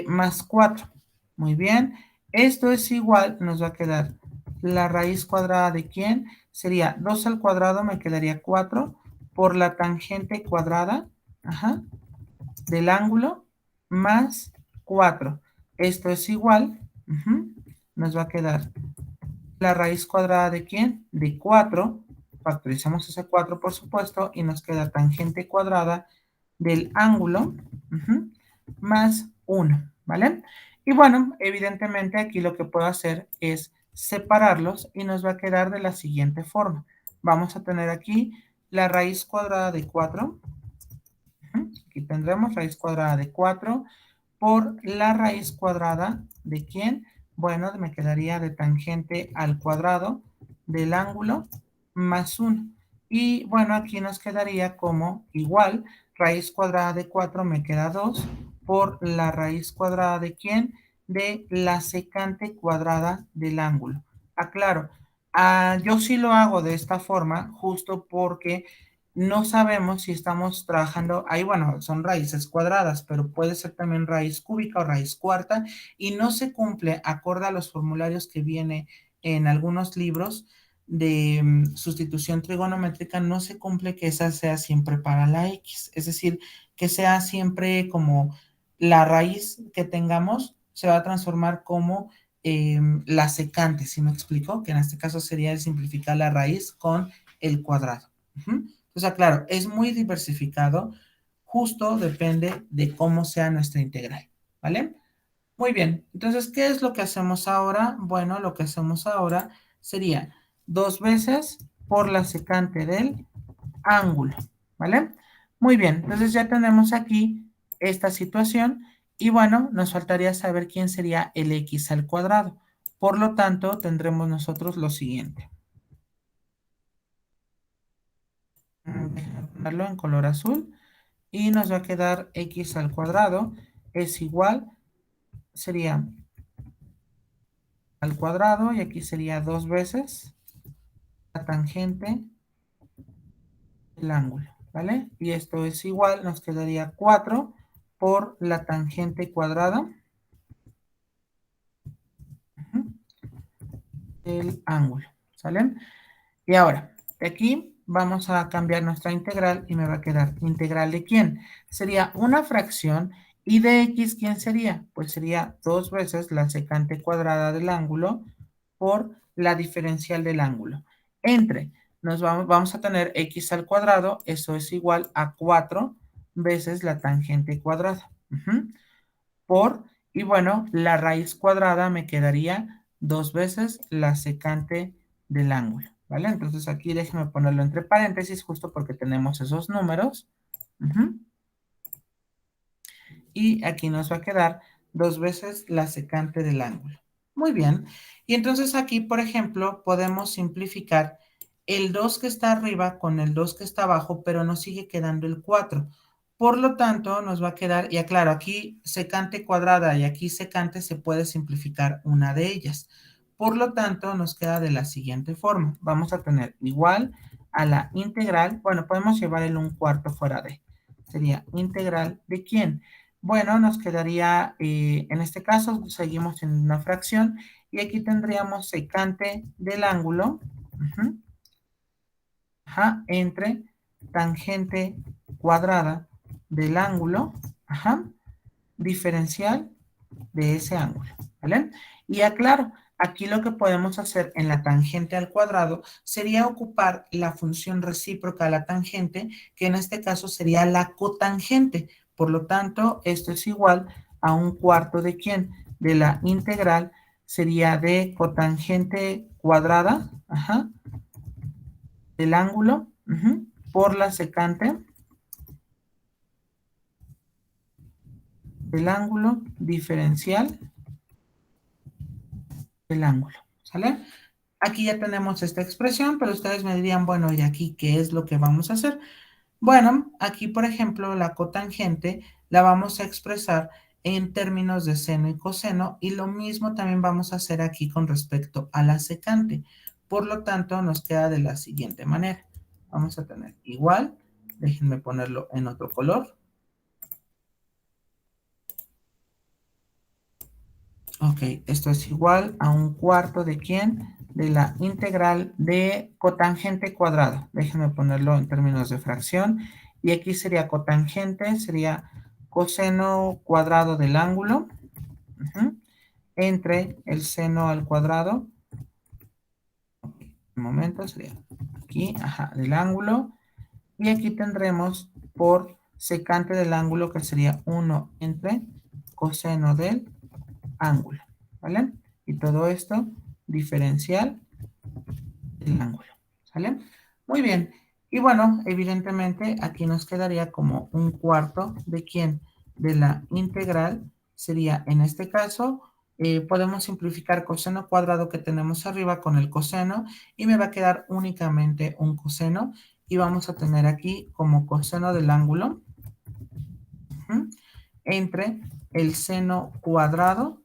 Más 4. Muy bien. Esto es igual, nos va a quedar la raíz cuadrada de quién? Sería 2 al cuadrado, me quedaría 4 por la tangente cuadrada del ángulo más 4. Esto es igual, nos va a quedar la raíz cuadrada de quién? De 4. Factorizamos ese 4, por supuesto, y nos queda tangente cuadrada del ángulo más 1, ¿vale? Y bueno, evidentemente aquí lo que puedo hacer es separarlos y nos va a quedar de la siguiente forma. Vamos a tener aquí la raíz cuadrada de 4. Aquí tendremos raíz cuadrada de 4 por la raíz cuadrada de ¿quién? Bueno, me quedaría de tangente al cuadrado del ángulo más 1. Y bueno, aquí nos quedaría como igual, raíz cuadrada de 4 me queda 2 por la raíz cuadrada de ¿quién? De la secante cuadrada del ángulo. Aclaro, yo sí lo hago de esta forma, justo porque no sabemos si estamos trabajando, ahí bueno, son raíces cuadradas, pero puede ser también raíz cúbica o raíz cuarta, y no se cumple acorde a los formularios que viene en algunos libros de sustitución trigonométrica, no se cumple que esa sea siempre para la x, es decir, que sea siempre como la raíz que tengamos se va a transformar como la secante, ¿sí me explico? Que en este caso sería el simplificar la raíz con el cuadrado. O sea, claro, es muy diversificado, justo depende de cómo sea nuestra integral, ¿vale? Muy bien, entonces, ¿qué es lo que hacemos ahora? Bueno, lo que hacemos ahora sería 2 veces por la secante del ángulo, ¿vale? Muy bien, entonces ya tenemos aquí esta situación y bueno, nos faltaría saber quién sería el x al cuadrado. Por lo tanto, tendremos nosotros lo siguiente. Déjame ponerlo en color azul y nos va a quedar x al cuadrado es igual, sería al cuadrado y aquí sería 2 veces la tangente del ángulo, ¿vale? Y esto es igual, nos quedaría 4 por la tangente cuadrada del ángulo, ¿Sale? Y ahora, de aquí vamos a cambiar nuestra integral y me va a quedar integral de quién. Sería una fracción y de x, ¿quién sería? Pues sería 2 veces la secante cuadrada del ángulo por la diferencial del ángulo. Entre, vamos a tener x al cuadrado, eso es igual a 4 veces la tangente cuadrada. Por, y bueno, la raíz cuadrada me quedaría 2 veces la secante del ángulo, ¿vale? Entonces aquí déjenme ponerlo entre paréntesis justo porque tenemos esos números. Y aquí nos va a quedar 2 veces la secante del ángulo. Muy bien. Y entonces aquí, por ejemplo, podemos simplificar el 2 que está arriba con el 2 que está abajo, pero nos sigue quedando el 4. Por lo tanto, nos va a quedar, y aclaro, aquí secante cuadrada y aquí secante se puede simplificar una de ellas. Por lo tanto, nos queda de la siguiente forma. Vamos a tener igual a la integral, bueno, podemos llevar el 1/4 fuera de. Sería integral de ¿quién? Bueno, nos quedaría, en este caso, seguimos en una fracción y aquí tendríamos secante del ángulo entre tangente cuadrada del ángulo diferencial de ese ángulo, ¿vale? Y aclaro, aquí lo que podemos hacer en la tangente al cuadrado sería ocupar la función recíproca a la tangente, que en este caso sería la cotangente. Por lo tanto, esto es igual a 1/4 de ¿quién? De la integral sería de cotangente cuadrada del ángulo por la secante del ángulo diferencial del ángulo, ¿sale? Aquí ya tenemos esta expresión, pero ustedes me dirían, bueno, ¿y aquí qué es lo que vamos a hacer? Bueno, aquí, por ejemplo, la cotangente la vamos a expresar en términos de seno y coseno, y lo mismo también vamos a hacer aquí con respecto a la secante. Por lo tanto, nos queda de la siguiente manera. Vamos a tener igual, déjenme ponerlo en otro color. Ok, esto es igual a 1/4 de ¿quién? De la integral de cotangente cuadrada. Déjenme ponerlo en términos de fracción. Y aquí sería cotangente, sería coseno cuadrado del ángulo entre el seno al cuadrado. Un momento, sería aquí, del ángulo. Y aquí tendremos por secante del ángulo, que sería 1 entre coseno del ángulo, ¿vale? Y todo esto diferencial del ángulo, ¿sale? Muy bien. Y bueno, evidentemente aquí nos quedaría como 1/4 de ¿quién? De la integral. Sería en este caso, podemos simplificar coseno cuadrado que tenemos arriba con el coseno y me va a quedar únicamente un coseno. Y vamos a tener aquí como coseno del ángulo entre el seno cuadrado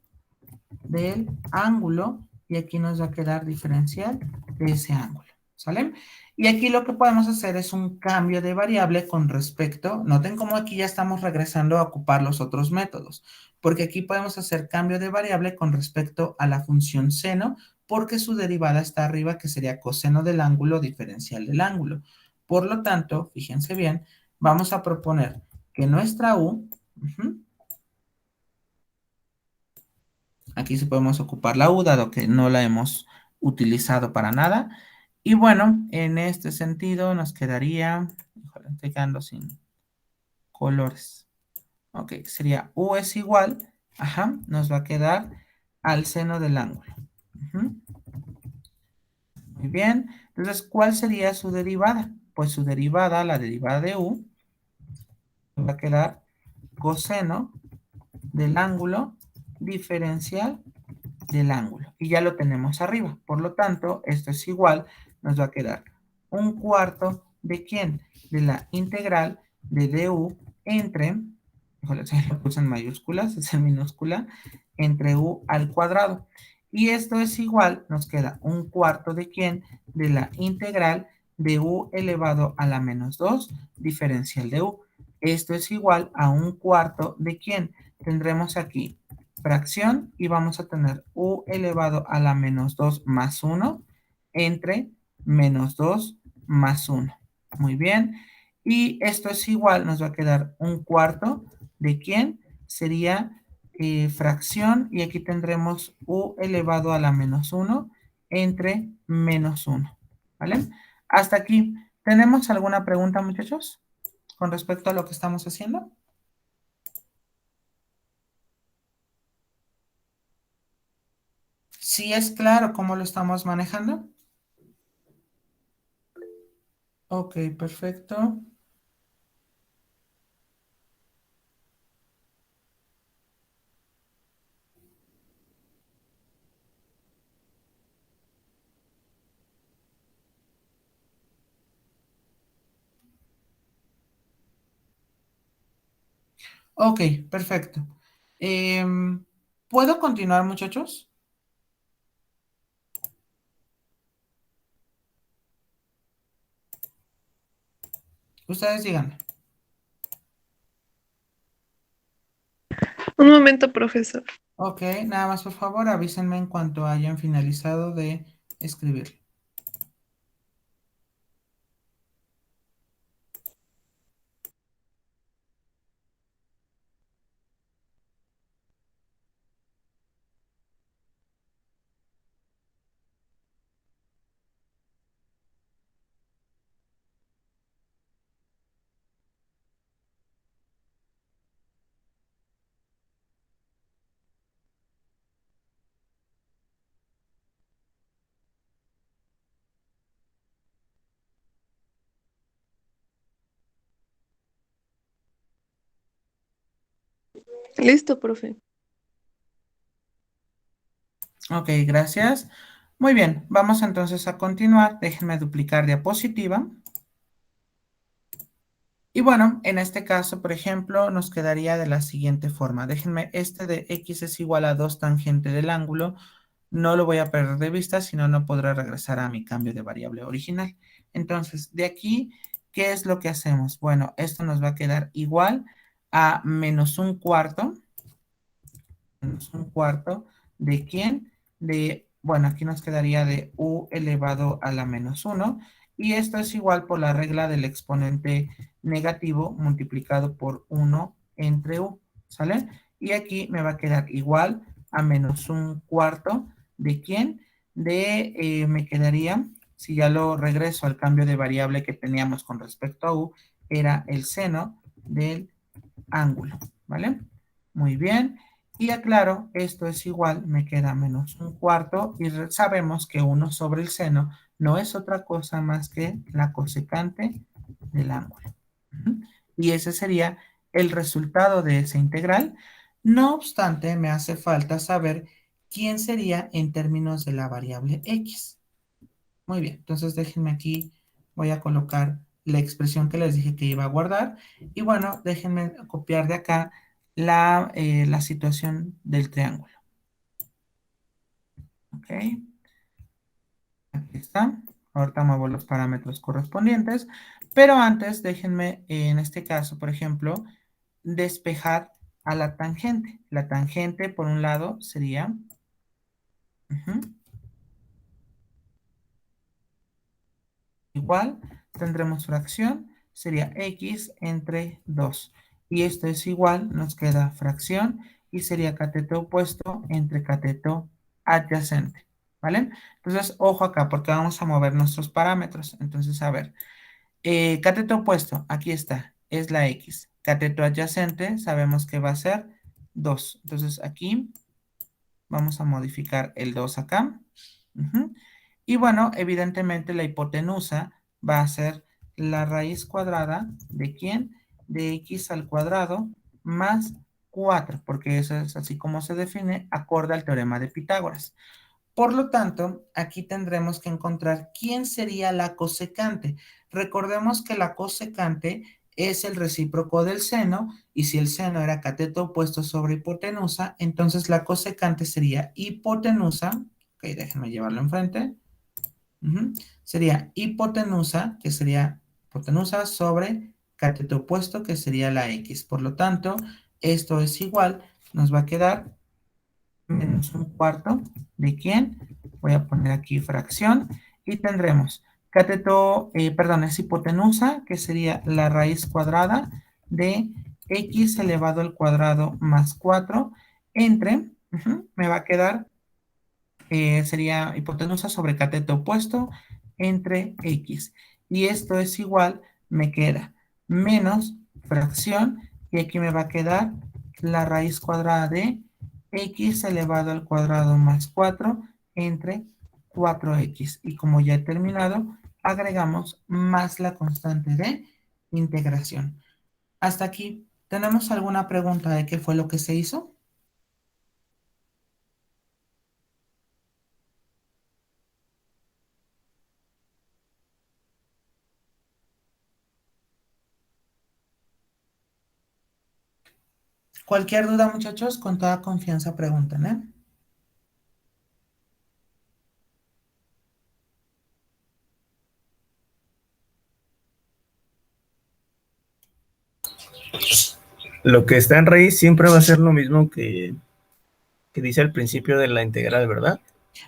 del ángulo y aquí nos va a quedar diferencial de ese ángulo, ¿sale? Y aquí lo que podemos hacer es un cambio de variable con respecto, noten cómo aquí ya estamos regresando a ocupar los otros métodos, porque aquí podemos hacer cambio de variable con respecto a la función seno, porque su derivada está arriba, que sería coseno del ángulo diferencial del ángulo. Por lo tanto, fíjense bien, vamos a proponer que nuestra u, aquí sí podemos ocupar la u, dado que no la hemos utilizado para nada. Y bueno, en este sentido nos quedaría, híjole, estoy quedando sin colores. Ok, sería u es igual, nos va a quedar al seno del ángulo. Muy bien, entonces, ¿cuál sería su derivada? Pues su derivada, la derivada de u, va a quedar coseno del ángulo diferencial del ángulo. Y ya lo tenemos arriba. Por lo tanto, esto es igual, nos va a quedar 1/4 de ¿quién? De la integral de du entre, híjole, se lo puse en mayúsculas, es en minúscula, entre u al cuadrado. Y esto es igual, nos queda 1/4 de ¿quién? De la integral de u elevado a la menos 2 diferencial de u. Esto es igual a 1/4 de ¿quién? Tendremos aquí fracción y vamos a tener u elevado a la menos 2 más 1 entre menos 2 más 1. Muy bien. Y esto es igual, nos va a quedar un cuarto de quién sería fracción, y aquí tendremos u elevado a la menos 1 entre menos 1. ¿Vale? Hasta aquí. ¿Tenemos alguna pregunta, muchachos, con respecto a lo que estamos haciendo? Sí, es claro cómo lo estamos manejando. Ok, perfecto. Ok, perfecto. ¿Puedo continuar, muchachos? Ustedes digan. Un momento, profesor. Ok, nada más por favor avísenme en cuanto hayan finalizado de escribir. Listo, profe. Ok, gracias. Muy bien, vamos entonces a continuar. Déjenme duplicar diapositiva. Y bueno, en este caso, por ejemplo, nos quedaría de la siguiente forma. Déjenme, este de x es igual a 2 tangente del ángulo. No lo voy a perder de vista, si no, no podré regresar a mi cambio de variable original. Entonces, de aquí, ¿qué es lo que hacemos? Bueno, esto nos va a quedar igual a menos un cuarto. Menos un cuarto. ¿De quién? De, bueno, aquí nos quedaría de u elevado a la menos 1. Y esto es igual por la regla del exponente negativo multiplicado por 1 entre u. ¿Sale? Y aquí me va a quedar igual a menos un cuarto. ¿De quién? Me quedaría, si ya lo regreso al cambio de variable que teníamos con respecto a u, era el seno del ángulo. ¿Vale? Muy bien. Y aclaro, esto es igual, me queda menos un cuarto, y sabemos que 1 sobre el seno no es otra cosa más que la cosecante del ángulo. Y ese sería el resultado de esa integral. No obstante, me hace falta saber quién sería en términos de la variable x. Muy bien, entonces déjenme aquí, voy a colocar la expresión que les dije que iba a guardar. Y bueno, déjenme copiar de acá la situación del triángulo. Ok, aquí está. Ahorita muevo los parámetros correspondientes. Pero antes, déjenme, en este caso, por ejemplo, despejar a la tangente. La tangente, por un lado, sería... igual, tendremos fracción, sería x entre 2. Y esto es igual, nos queda fracción, y sería cateto opuesto entre cateto adyacente. ¿Vale? Entonces, ojo acá, porque vamos a mover nuestros parámetros. Entonces, a ver, cateto opuesto, aquí está, es la x. Cateto adyacente, sabemos que va a ser 2. Entonces, aquí vamos a modificar el 2 acá. Y bueno, evidentemente la hipotenusa va a ser la raíz cuadrada de ¿quién? De x al cuadrado más 4, porque eso es así como se define acorde al teorema de Pitágoras. Por lo tanto, aquí tendremos que encontrar quién sería la cosecante. Recordemos que la cosecante es el recíproco del seno, y si el seno era cateto opuesto sobre hipotenusa, entonces la cosecante sería hipotenusa. Ok, déjenme llevarlo enfrente. Sería hipotenusa, que sería hipotenusa sobre cateto opuesto, que sería la x. Por lo tanto, esto es igual, nos va a quedar menos un cuarto de quién. Voy a poner aquí fracción. Y tendremos cateto, perdón, es hipotenusa, que sería la raíz cuadrada de x elevado al cuadrado más 4 entre, me va a quedar, sería hipotenusa sobre cateto opuesto entre x. Y esto es igual, me queda menos fracción, y aquí me va a quedar la raíz cuadrada de x elevado al cuadrado más 4 entre 4x. Y como ya he terminado, agregamos más la constante de integración. Hasta aquí, ¿tenemos alguna pregunta de qué fue lo que se hizo? Cualquier duda, muchachos, con toda confianza pregunten, ¿eh? Lo que está en raíz siempre va a ser lo mismo que dice al principio de la integral, ¿verdad?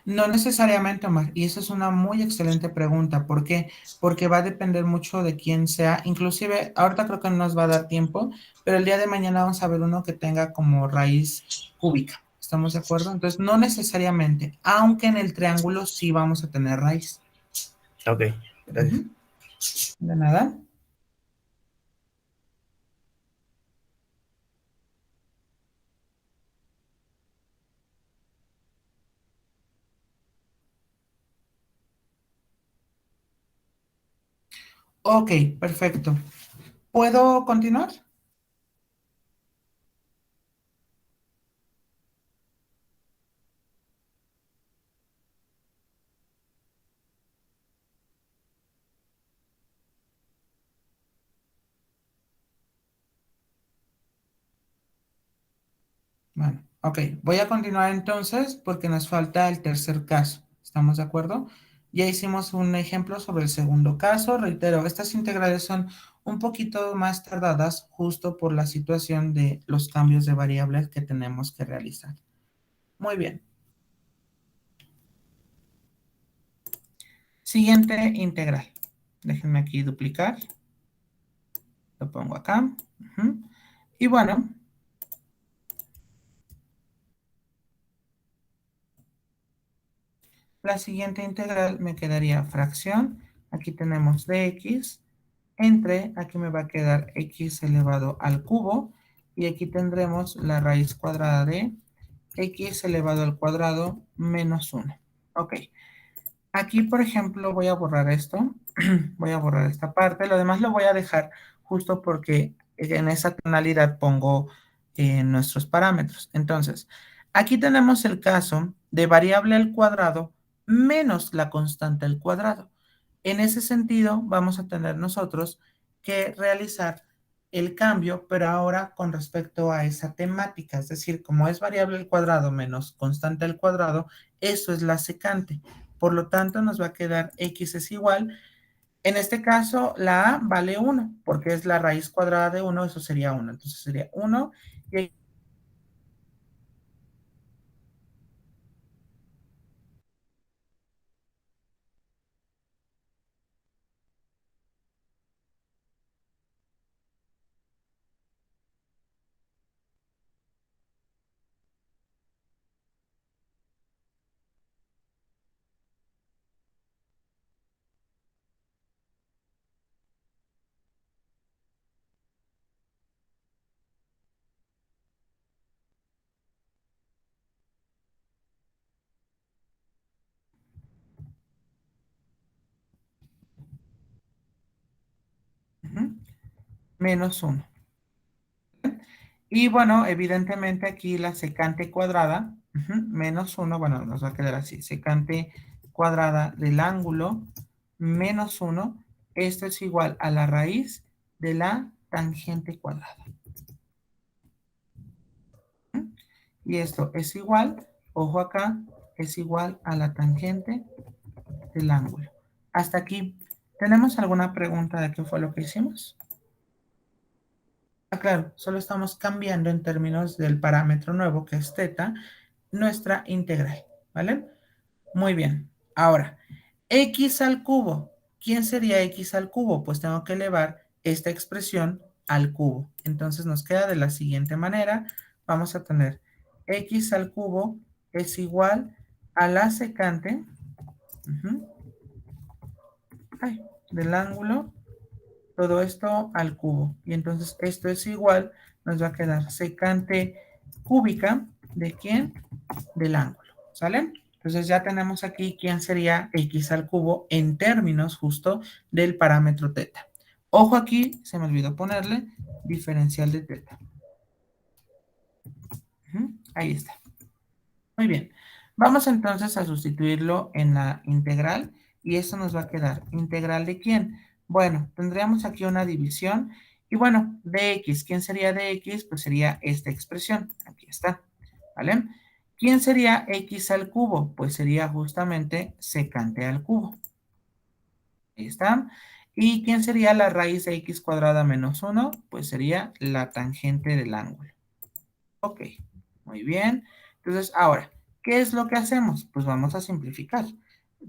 No necesariamente, Omar, y esa es una muy excelente pregunta. ¿Por qué? Porque va a depender mucho de quién sea. Inclusive, ahorita creo que no nos va a dar tiempo, pero el día de mañana vamos a ver uno que tenga como raíz cúbica. ¿Estamos de acuerdo? Entonces, no necesariamente, aunque en el triángulo sí vamos a tener raíz. Ok, gracias. De nada. Ok, perfecto. ¿Puedo continuar? Bueno, ok, voy a continuar entonces porque nos falta el tercer caso. ¿Estamos de acuerdo? Ya hicimos un ejemplo sobre el segundo caso. Reitero, estas integrales son un poquito más tardadas justo por la situación de los cambios de variables que tenemos que realizar. Muy bien. Siguiente integral. Déjenme aquí duplicar. Lo pongo acá. Y bueno, la siguiente integral me quedaría fracción. Aquí tenemos dx entre, aquí me va a quedar x elevado al cubo. Y aquí tendremos la raíz cuadrada de x elevado al cuadrado menos 1. Ok. Aquí, por ejemplo, voy a borrar esto. Voy a borrar esta parte. Lo demás lo voy a dejar justo porque en esa tonalidad pongo nuestros parámetros. Entonces, aquí tenemos el caso de variable al cuadrado menos la constante al cuadrado. En ese sentido, vamos a tener nosotros que realizar el cambio, pero ahora con respecto a esa temática. Es decir, como es variable al cuadrado menos constante al cuadrado, eso es la secante. Por lo tanto, nos va a quedar x es igual. En este caso, la a vale 1, porque es la raíz cuadrada de 1, eso sería 1. Entonces sería 1 y menos 1. Y bueno, evidentemente aquí la secante cuadrada, menos 1, bueno, nos va a quedar así, secante cuadrada del ángulo menos 1, esto es igual a la raíz de la tangente cuadrada. Y esto es igual, ojo acá, es igual a la tangente del ángulo. Hasta aquí, ¿tenemos alguna pregunta de qué fue lo que hicimos? Ah, claro, solo estamos cambiando en términos del parámetro nuevo que es θ, nuestra integral, ¿vale? Muy bien. Ahora, X al cubo. ¿Quién sería X al cubo? Pues tengo que elevar esta expresión al cubo. Entonces nos queda de la siguiente manera. Vamos a tener X al cubo es igual a la secante del ángulo, todo esto al cubo. Y entonces esto es igual, nos va a quedar secante cúbica ¿de quién? Del ángulo. ¿Sale? Entonces ya tenemos aquí quién sería X al cubo en términos justo del parámetro teta. Ojo aquí, se me olvidó ponerle diferencial de teta. Ahí está. Muy bien. Vamos entonces a sustituirlo en la integral y eso nos va a quedar. ¿Integral de quién? Bueno, tendríamos aquí una división y bueno, de x. ¿Quién sería de x? Pues sería esta expresión. Aquí está. ¿Vale? ¿Quién sería x al cubo? Pues sería justamente secante al cubo. Ahí está. ¿Y quién sería la raíz de x cuadrada menos 1? Pues sería la tangente del ángulo. Ok, muy bien. Entonces, ahora, ¿qué es lo que hacemos? Pues vamos a simplificar.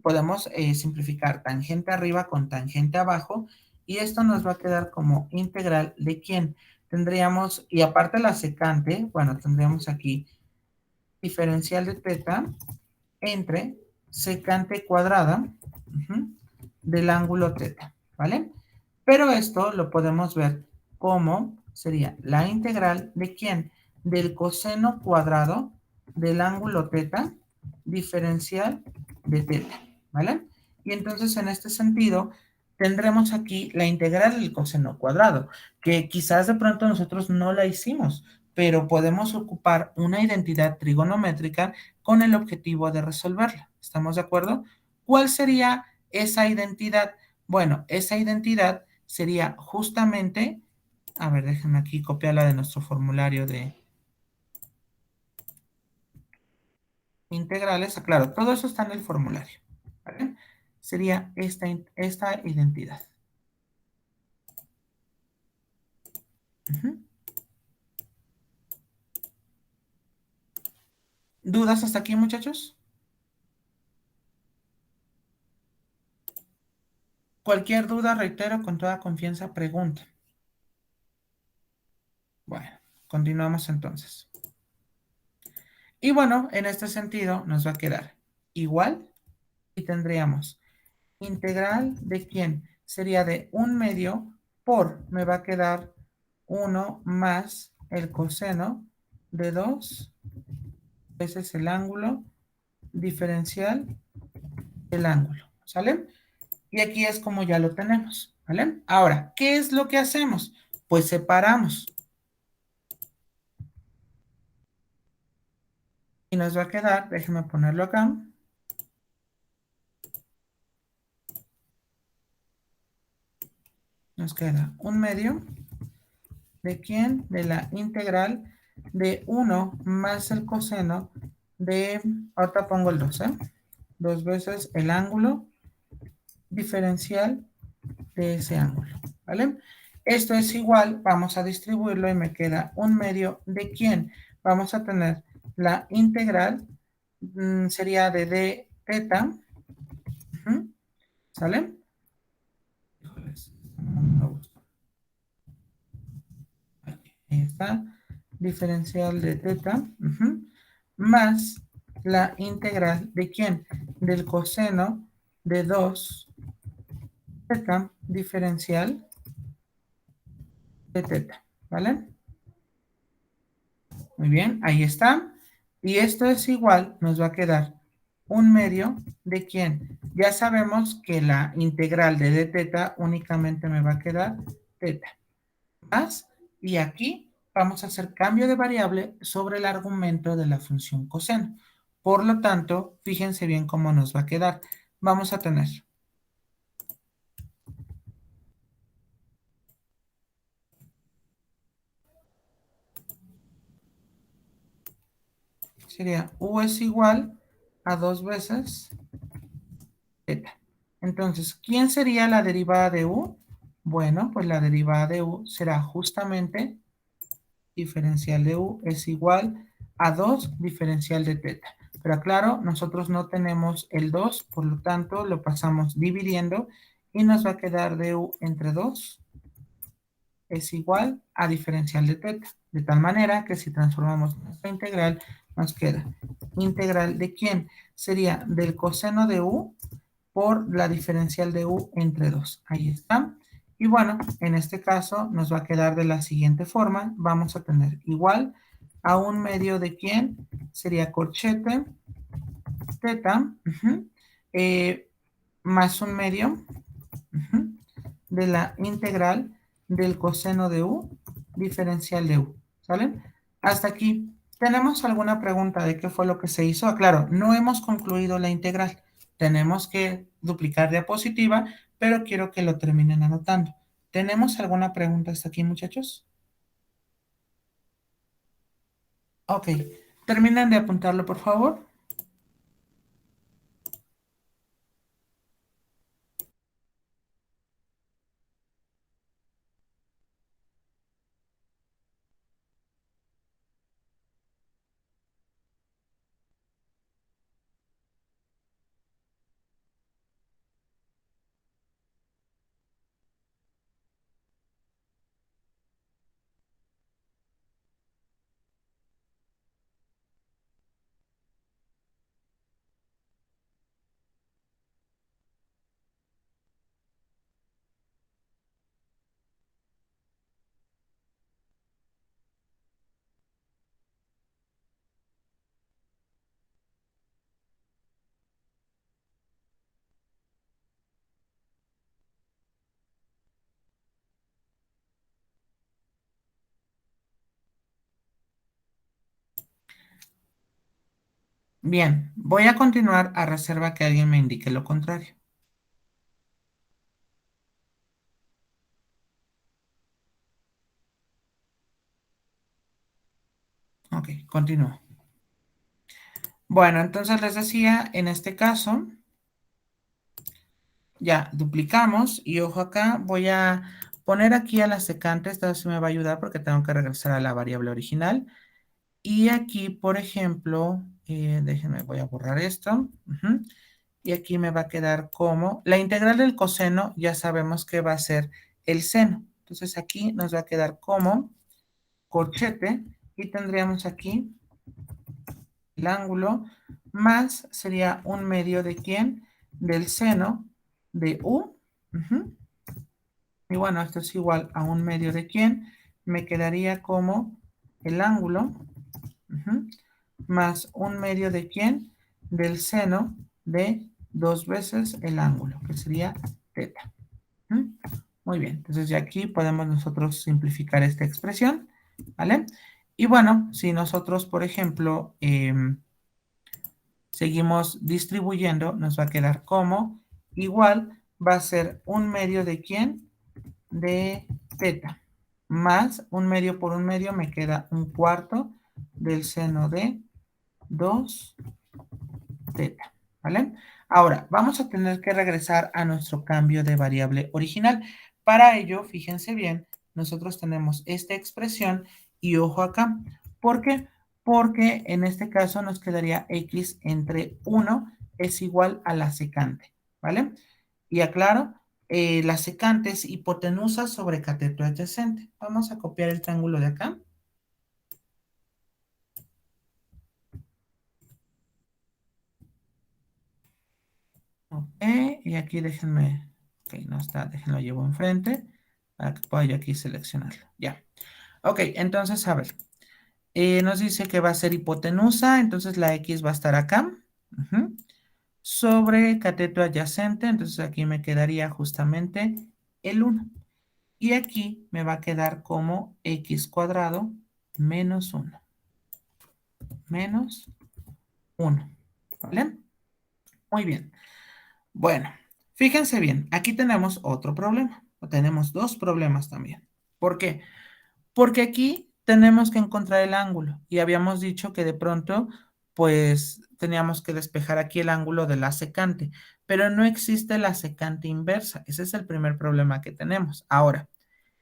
Podemos simplificar tangente arriba con tangente abajo y esto nos va a quedar como integral de quién. Tendríamos, y aparte la secante, bueno, tendríamos aquí diferencial de teta entre secante cuadrada del ángulo teta, ¿vale? Pero esto lo podemos ver como sería la integral de quién, del coseno cuadrado del ángulo teta diferencial de teta, ¿vale? Y entonces en este sentido tendremos aquí la integral del coseno cuadrado, que quizás de pronto nosotros no la hicimos, pero podemos ocupar una identidad trigonométrica con el objetivo de resolverla. ¿Estamos de acuerdo? ¿Cuál sería esa identidad? Bueno, esa identidad sería justamente, a ver, déjenme aquí copiarla de nuestro formulario de integrales. Claro, todo eso está en el formulario, ¿vale? Sería esta identidad. ¿Dudas hasta aquí, muchachos? Cualquier duda, reitero, con toda confianza, pregunta. Bueno, continuamos entonces. Y bueno, en este sentido nos va a quedar igual y tendríamos integral de quién sería de 1/2 por, me va a quedar 1 más el coseno de 2 veces el ángulo diferencial del ángulo, ¿sale? Y aquí es como ya lo tenemos, ¿vale? Ahora, ¿qué es lo que hacemos? Pues separamos. Y nos va a quedar, déjenme ponerlo acá. Nos queda 1/2 de quién, de la integral de 1 más el coseno de, ahorita pongo el 2, 2 veces el ángulo diferencial de ese ángulo, ¿vale? Esto es igual, vamos a distribuirlo y me queda 1/2 de quién. Vamos a tener la integral, sería de d teta, ¿sale? Híjoles, ahí está, diferencial de teta, más la integral de quién, del coseno de 2 teta diferencial de teta, ¿vale? Muy bien, ahí está. Y esto es igual, nos va a quedar 1/2 de quién. Ya sabemos que la integral de d teta únicamente me va a quedar teta. Más, y aquí vamos a hacer cambio de variable sobre el argumento de la función coseno. Por lo tanto, fíjense bien cómo nos va a quedar. Vamos a tener sería u es igual a 2 veces teta. Entonces, ¿quién sería la derivada de u? Bueno, pues la derivada de u será justamente diferencial de u es igual a 2 diferencial de teta. Pero aclaro, nosotros no tenemos el 2, por lo tanto lo pasamos dividiendo y nos va a quedar du entre 2 es igual a diferencial de teta. De tal manera que si transformamos nuestra integral, nos queda integral de ¿quién? Sería del coseno de u por la diferencial de u entre 2. Ahí está. Y bueno, en este caso nos va a quedar de la siguiente forma. Vamos a tener igual a un medio de ¿quién? Sería corchete teta más un medio de la integral del coseno de u diferencial de u. ¿Sale? Hasta aquí. ¿Tenemos alguna pregunta de qué fue lo que se hizo? Claro, no hemos concluido la integral. Tenemos que duplicar diapositiva, pero quiero que lo terminen anotando. ¿Tenemos alguna pregunta hasta aquí, muchachos? Ok. Terminen de apuntarlo, por favor. Bien, voy a continuar a reserva que alguien me indique lo contrario. Ok, continúo. Bueno, entonces les decía, en este caso, ya duplicamos y ojo acá, voy a poner aquí a la secante, esta vez sí me va a ayudar porque tengo que regresar a la variable original. Y aquí, por ejemplo, déjenme, voy a borrar esto. Y aquí me va a quedar como, la integral del coseno ya sabemos que va a ser el seno. Entonces aquí nos va a quedar como corchete y tendríamos aquí el ángulo más sería un medio de ¿quién? Del seno de u. Y bueno, esto es igual a un medio de ¿quién? Me quedaría como el ángulo más un medio de ¿quién? Del seno de 2 veces el ángulo, que sería teta. Muy bien, entonces ya aquí podemos nosotros simplificar esta expresión, ¿vale? Y bueno, si nosotros, por ejemplo, seguimos distribuyendo, nos va a quedar como igual va a ser un medio de ¿quién? De teta, más un medio por un medio me queda un cuarto del seno de 2 teta, ¿vale? Ahora, vamos a tener que regresar a nuestro cambio de variable original. Para ello, fíjense bien, nosotros tenemos esta expresión y ojo acá. ¿Por qué? Porque en este caso nos quedaría x entre 1 es igual a la secante, ¿vale? Y aclaro, la secante es hipotenusa sobre cateto adyacente. Vamos a copiar el triángulo de acá. Ok, y aquí déjenme, ok, no está, déjenlo llevo enfrente para que pueda yo aquí seleccionarlo. Ya. Ok, entonces, a ver, nos dice que va a ser hipotenusa, entonces la X va a estar acá, sobre cateto adyacente, entonces aquí me quedaría justamente el 1. Y aquí me va a quedar como X cuadrado menos 1. Menos 1, ¿vale? Muy bien. Bueno, fíjense bien, aquí tenemos otro problema, o tenemos dos problemas también. ¿Por qué? Porque aquí tenemos que encontrar el ángulo y habíamos dicho que de pronto, pues, teníamos que despejar aquí el ángulo de la secante, pero no existe la secante inversa. Ese es el primer problema que tenemos. Ahora,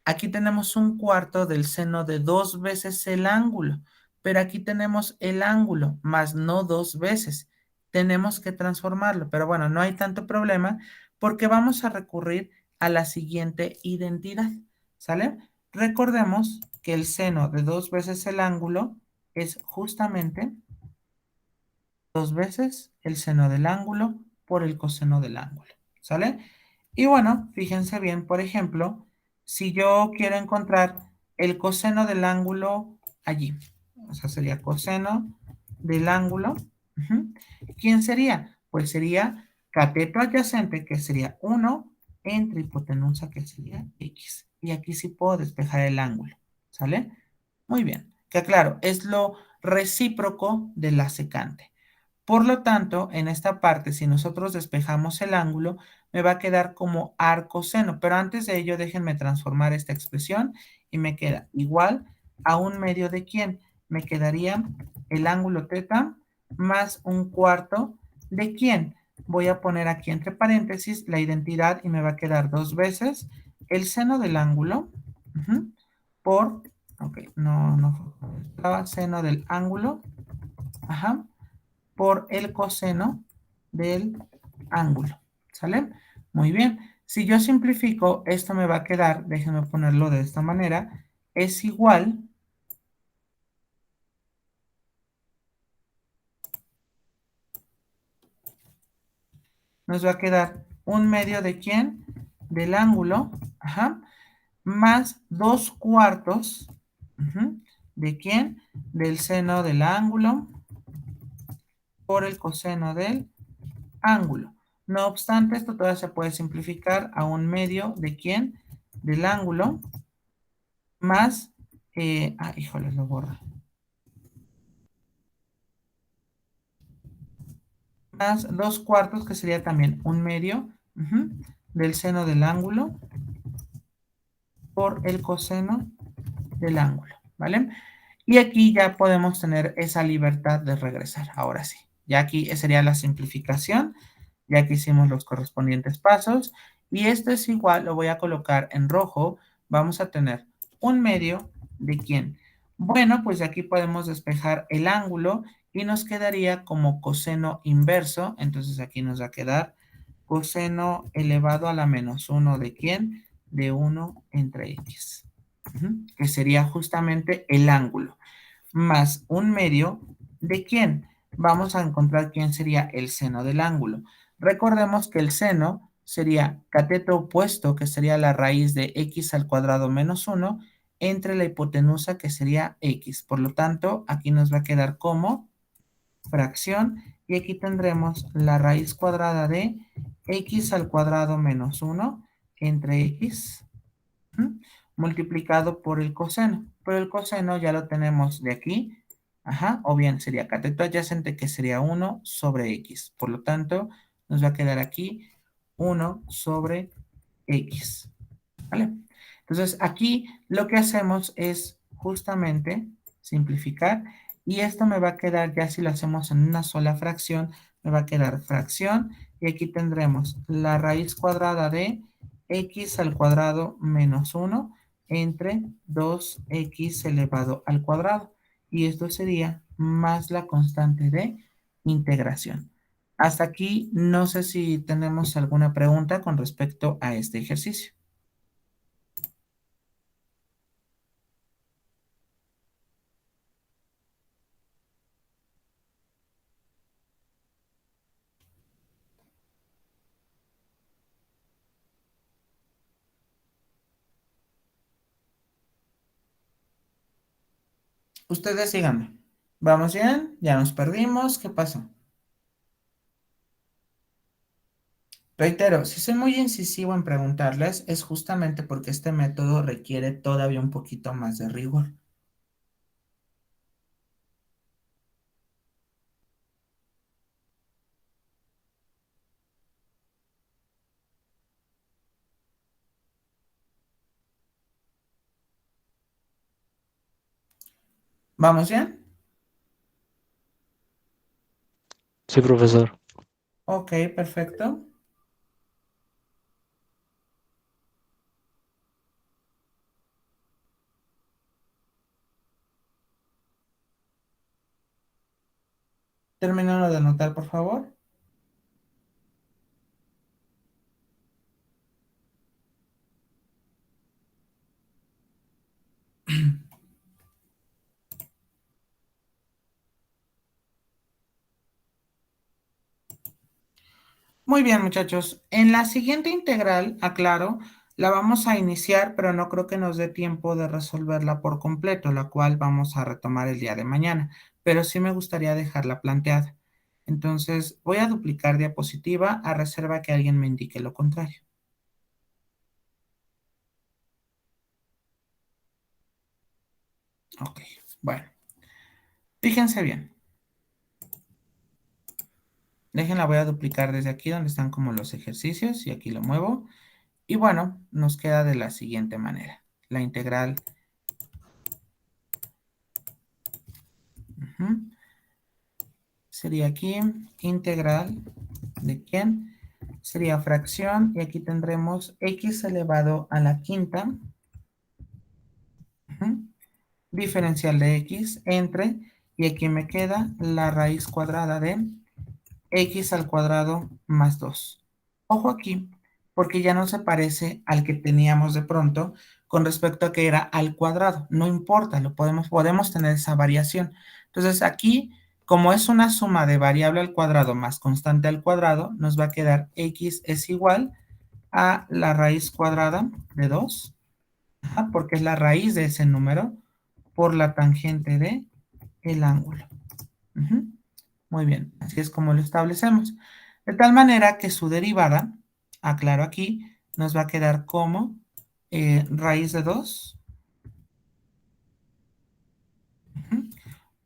aquí tenemos un cuarto del seno de 2 veces el ángulo, pero aquí tenemos el ángulo, más no dos veces. Tenemos que transformarlo, pero bueno, no hay tanto problema porque vamos a recurrir a la siguiente identidad, ¿sale? Recordemos que el seno de dos veces el ángulo es justamente dos veces el seno del ángulo por el coseno del ángulo, ¿sale? Y bueno, fíjense bien, por ejemplo, si yo quiero encontrar el coseno del ángulo allí, o sea, sería coseno del ángulo, ¿quién sería? Pues sería cateto adyacente, que sería 1, entre hipotenusa, que sería X. Y aquí sí puedo despejar el ángulo, ¿sale? Muy bien, que claro, es lo recíproco de la secante. Por lo tanto, en esta parte, si nosotros despejamos el ángulo, me va a quedar como arcoseno. Pero antes de ello, déjenme transformar esta expresión y me queda igual a un medio de quién. Me quedaría el ángulo teta más un cuarto de quién. Voy a poner aquí entre paréntesis la identidad y me va a quedar dos veces el seno del ángulo por, ok, no, estaba seno del ángulo, ajá, por el coseno del ángulo, ¿sale? Muy bien. Si yo simplifico, esto me va a quedar, déjenme ponerlo de esta manera, es igual, nos va a quedar un medio de quién, del ángulo, ajá, más dos cuartos, de quién, del seno del ángulo por el coseno del ángulo. No obstante, esto todavía se puede simplificar a un medio de quién, del ángulo, más, híjole, lo borro, más dos cuartos, que sería también un medio, del seno del ángulo por el coseno del ángulo, ¿vale? Y aquí ya podemos tener esa libertad de regresar, ahora sí. Ya aquí sería la simplificación, ya que hicimos los correspondientes pasos, y esto es igual, lo voy a colocar en rojo, vamos a tener un medio de quién. Bueno, pues aquí podemos despejar el ángulo y nos quedaría como coseno inverso, entonces aquí nos va a quedar coseno elevado a la menos 1 de quién, de 1 entre x, que sería justamente el ángulo, más un medio de quién. Vamos a encontrar quién sería el seno del ángulo. Recordemos que el seno sería cateto opuesto, que sería la raíz de x al cuadrado menos 1, entre la hipotenusa, que sería x. Por lo tanto, aquí nos va a quedar como fracción, y aquí tendremos la raíz cuadrada de x al cuadrado menos 1 entre x multiplicado por el coseno. Pero el coseno ya lo tenemos de aquí, o bien sería cateto adyacente, que sería 1 sobre x. Por lo tanto, nos va a quedar aquí 1 sobre x, ¿vale? Entonces, aquí lo que hacemos es justamente simplificar, y esto me va a quedar, ya si lo hacemos en una sola fracción, me va a quedar fracción, y aquí tendremos la raíz cuadrada de x al cuadrado menos 1 entre 2x elevado al cuadrado, y esto sería más la constante de integración. Hasta aquí, no sé si tenemos alguna pregunta con respecto a este ejercicio. Ustedes síganme. ¿Vamos bien? ¿Ya nos perdimos? ¿Qué pasó? Reitero, si soy muy incisivo en preguntarles, es justamente porque este método requiere todavía un poquito más de rigor. ¿Vamos bien? Sí, profesor. Ok, perfecto. Termínalo de anotar, por favor. Muy bien, muchachos. En la siguiente integral, aclaro, la vamos a iniciar, pero no creo que nos dé tiempo de resolverla por completo, la cual vamos a retomar el día de mañana, pero sí me gustaría dejarla planteada. Entonces, voy a duplicar diapositiva a reserva que alguien me indique lo contrario. Ok, bueno. Fíjense bien. Déjenla, voy a duplicar desde aquí donde están como los ejercicios y aquí lo muevo. Y bueno, nos queda de la siguiente manera. La integral. Sería aquí integral de quién. Sería fracción y aquí tendremos x elevado a la quinta. Diferencial de x entre, y aquí me queda la raíz cuadrada de x al cuadrado más 2. Ojo aquí, porque ya no se parece al que teníamos de pronto con respecto a que era al cuadrado. No importa, podemos tener esa variación. Entonces aquí, como es una suma de variable al cuadrado más constante al cuadrado, nos va a quedar x es igual a la raíz cuadrada de 2, porque es la raíz de ese número, por la tangente de el ángulo. Muy bien, así es como lo establecemos. De tal manera que su derivada, aclaro aquí, nos va a quedar como raíz de 2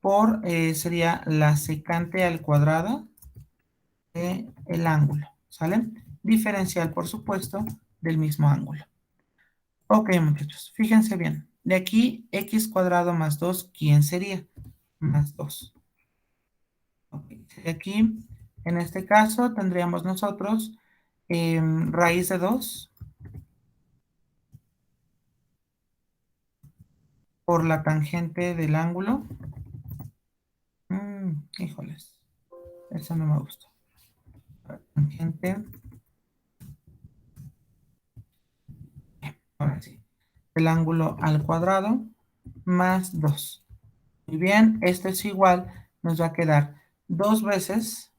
por, sería la secante al cuadrado del ángulo, ¿sale? Diferencial, por supuesto, del mismo ángulo. Ok, muchachos, fíjense bien. De aquí, x cuadrado más 2, ¿quién sería? Más 2. Okay. Aquí, en este caso, tendríamos nosotros raíz de 2 por la tangente del ángulo. Híjoles, eso no me gustó. Tangente. Ahora sí. El ángulo al cuadrado más 2. Muy bien, esto es igual, nos va a quedar 2 veces.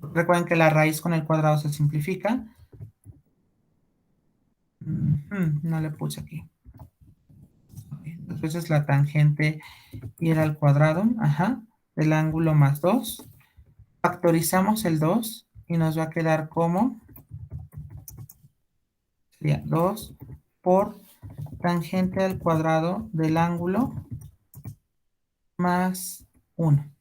Recuerden que la raíz con el cuadrado se simplifica. No le puse aquí. Entonces la tangente ir al cuadrado, del ángulo más 2. Factorizamos el 2 y nos va a quedar como, sería 2 por tangente al cuadrado del ángulo más 1.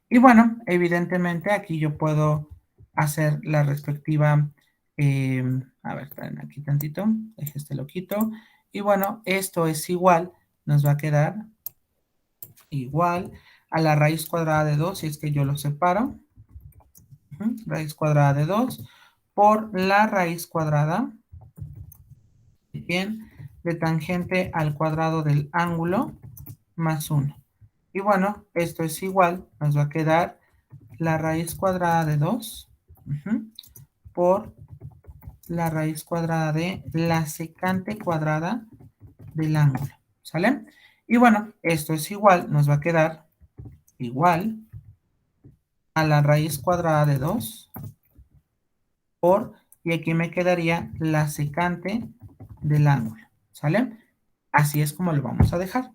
Y bueno, evidentemente aquí yo puedo hacer la respectiva, a ver, esperen aquí tantito, deje este lo quito. Y bueno, esto es igual, nos va a quedar igual a la raíz cuadrada de 2, si es que yo lo separo. Raíz cuadrada de 2 por la raíz cuadrada, bien, de tangente al cuadrado del ángulo más 1. Y bueno, esto es igual, nos va a quedar la raíz cuadrada de 2 por la raíz cuadrada de la secante cuadrada del ángulo, ¿sale? Y bueno, esto es igual, nos va a quedar igual a la raíz cuadrada de 2 por, y aquí me quedaría la secante del ángulo, ¿sale? Así es como lo vamos a dejar.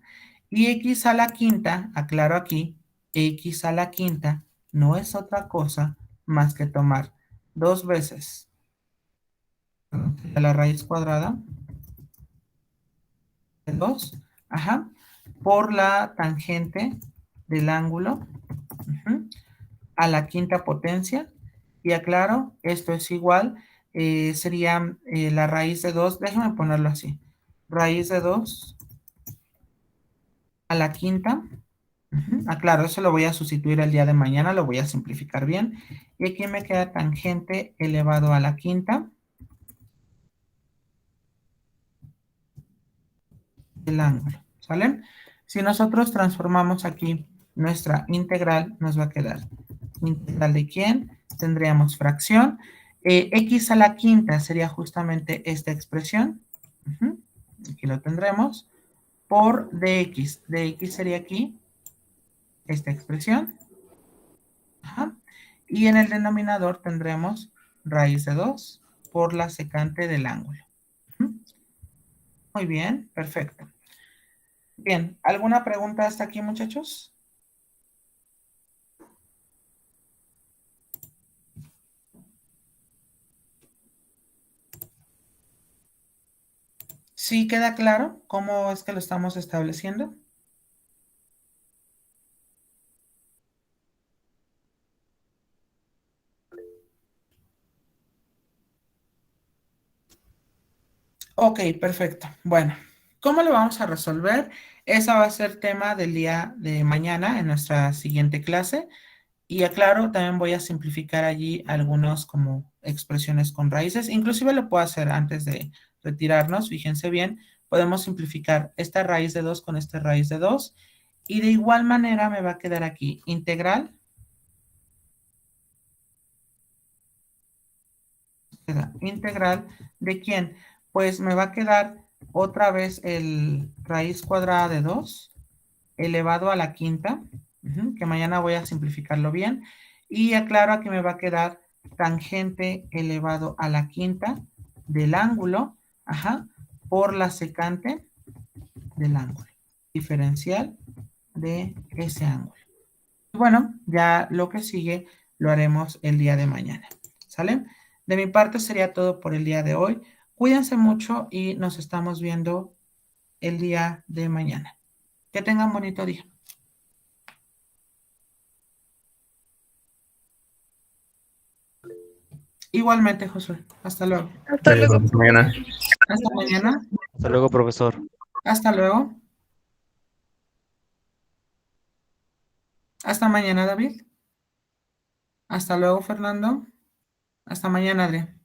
Y x a la quinta, aclaro aquí, x a la quinta no es otra cosa más que tomar 2 veces la raíz cuadrada de 2, por la tangente del ángulo a la quinta potencia. Y aclaro, esto es igual, sería la raíz de 2, déjenme ponerlo así, raíz de 2 a la quinta. Aclaro, eso lo voy a sustituir el día de mañana, lo voy a simplificar bien. Y aquí me queda tangente elevado a la quinta del ángulo, ¿sale? Si nosotros transformamos aquí nuestra integral nos va a quedar. ¿Integral de quién? Tendríamos fracción. X a la quinta sería justamente esta expresión. Aquí lo tendremos. Por dx. Dx sería aquí esta expresión. Ajá. Y en el denominador tendremos raíz de 2 por la secante del ángulo. Muy bien, perfecto. Bien, ¿alguna pregunta hasta aquí, muchachos? ¿Sí queda claro cómo es que lo estamos estableciendo? Ok, perfecto. Bueno, ¿cómo lo vamos a resolver? Esa va a ser tema del día de mañana en nuestra siguiente clase. Y aclaro, también voy a simplificar allí algunos como expresiones con raíces. Inclusive lo puedo hacer antes de retirarnos. Fíjense bien, podemos simplificar esta raíz de 2 con esta raíz de 2. Y de igual manera me va a quedar aquí integral. ¿Integral de quién? Pues me va a quedar otra vez el raíz cuadrada de 2 elevado a la quinta, que mañana voy a simplificarlo bien. Y aclaro, aquí me va a quedar tangente elevado a la quinta del ángulo, por la secante del ángulo, diferencial de ese ángulo. Y bueno, ya lo que sigue lo haremos el día de mañana, ¿sale? De mi parte sería todo por el día de hoy. Cuídense mucho y nos estamos viendo el día de mañana. Que tengan bonito día. Igualmente, Josué. Hasta luego. Hasta luego. Hasta mañana. Hasta mañana. Hasta luego, profesor. Hasta luego. Hasta mañana, David. Hasta luego, Fernando. Hasta mañana, Adrián.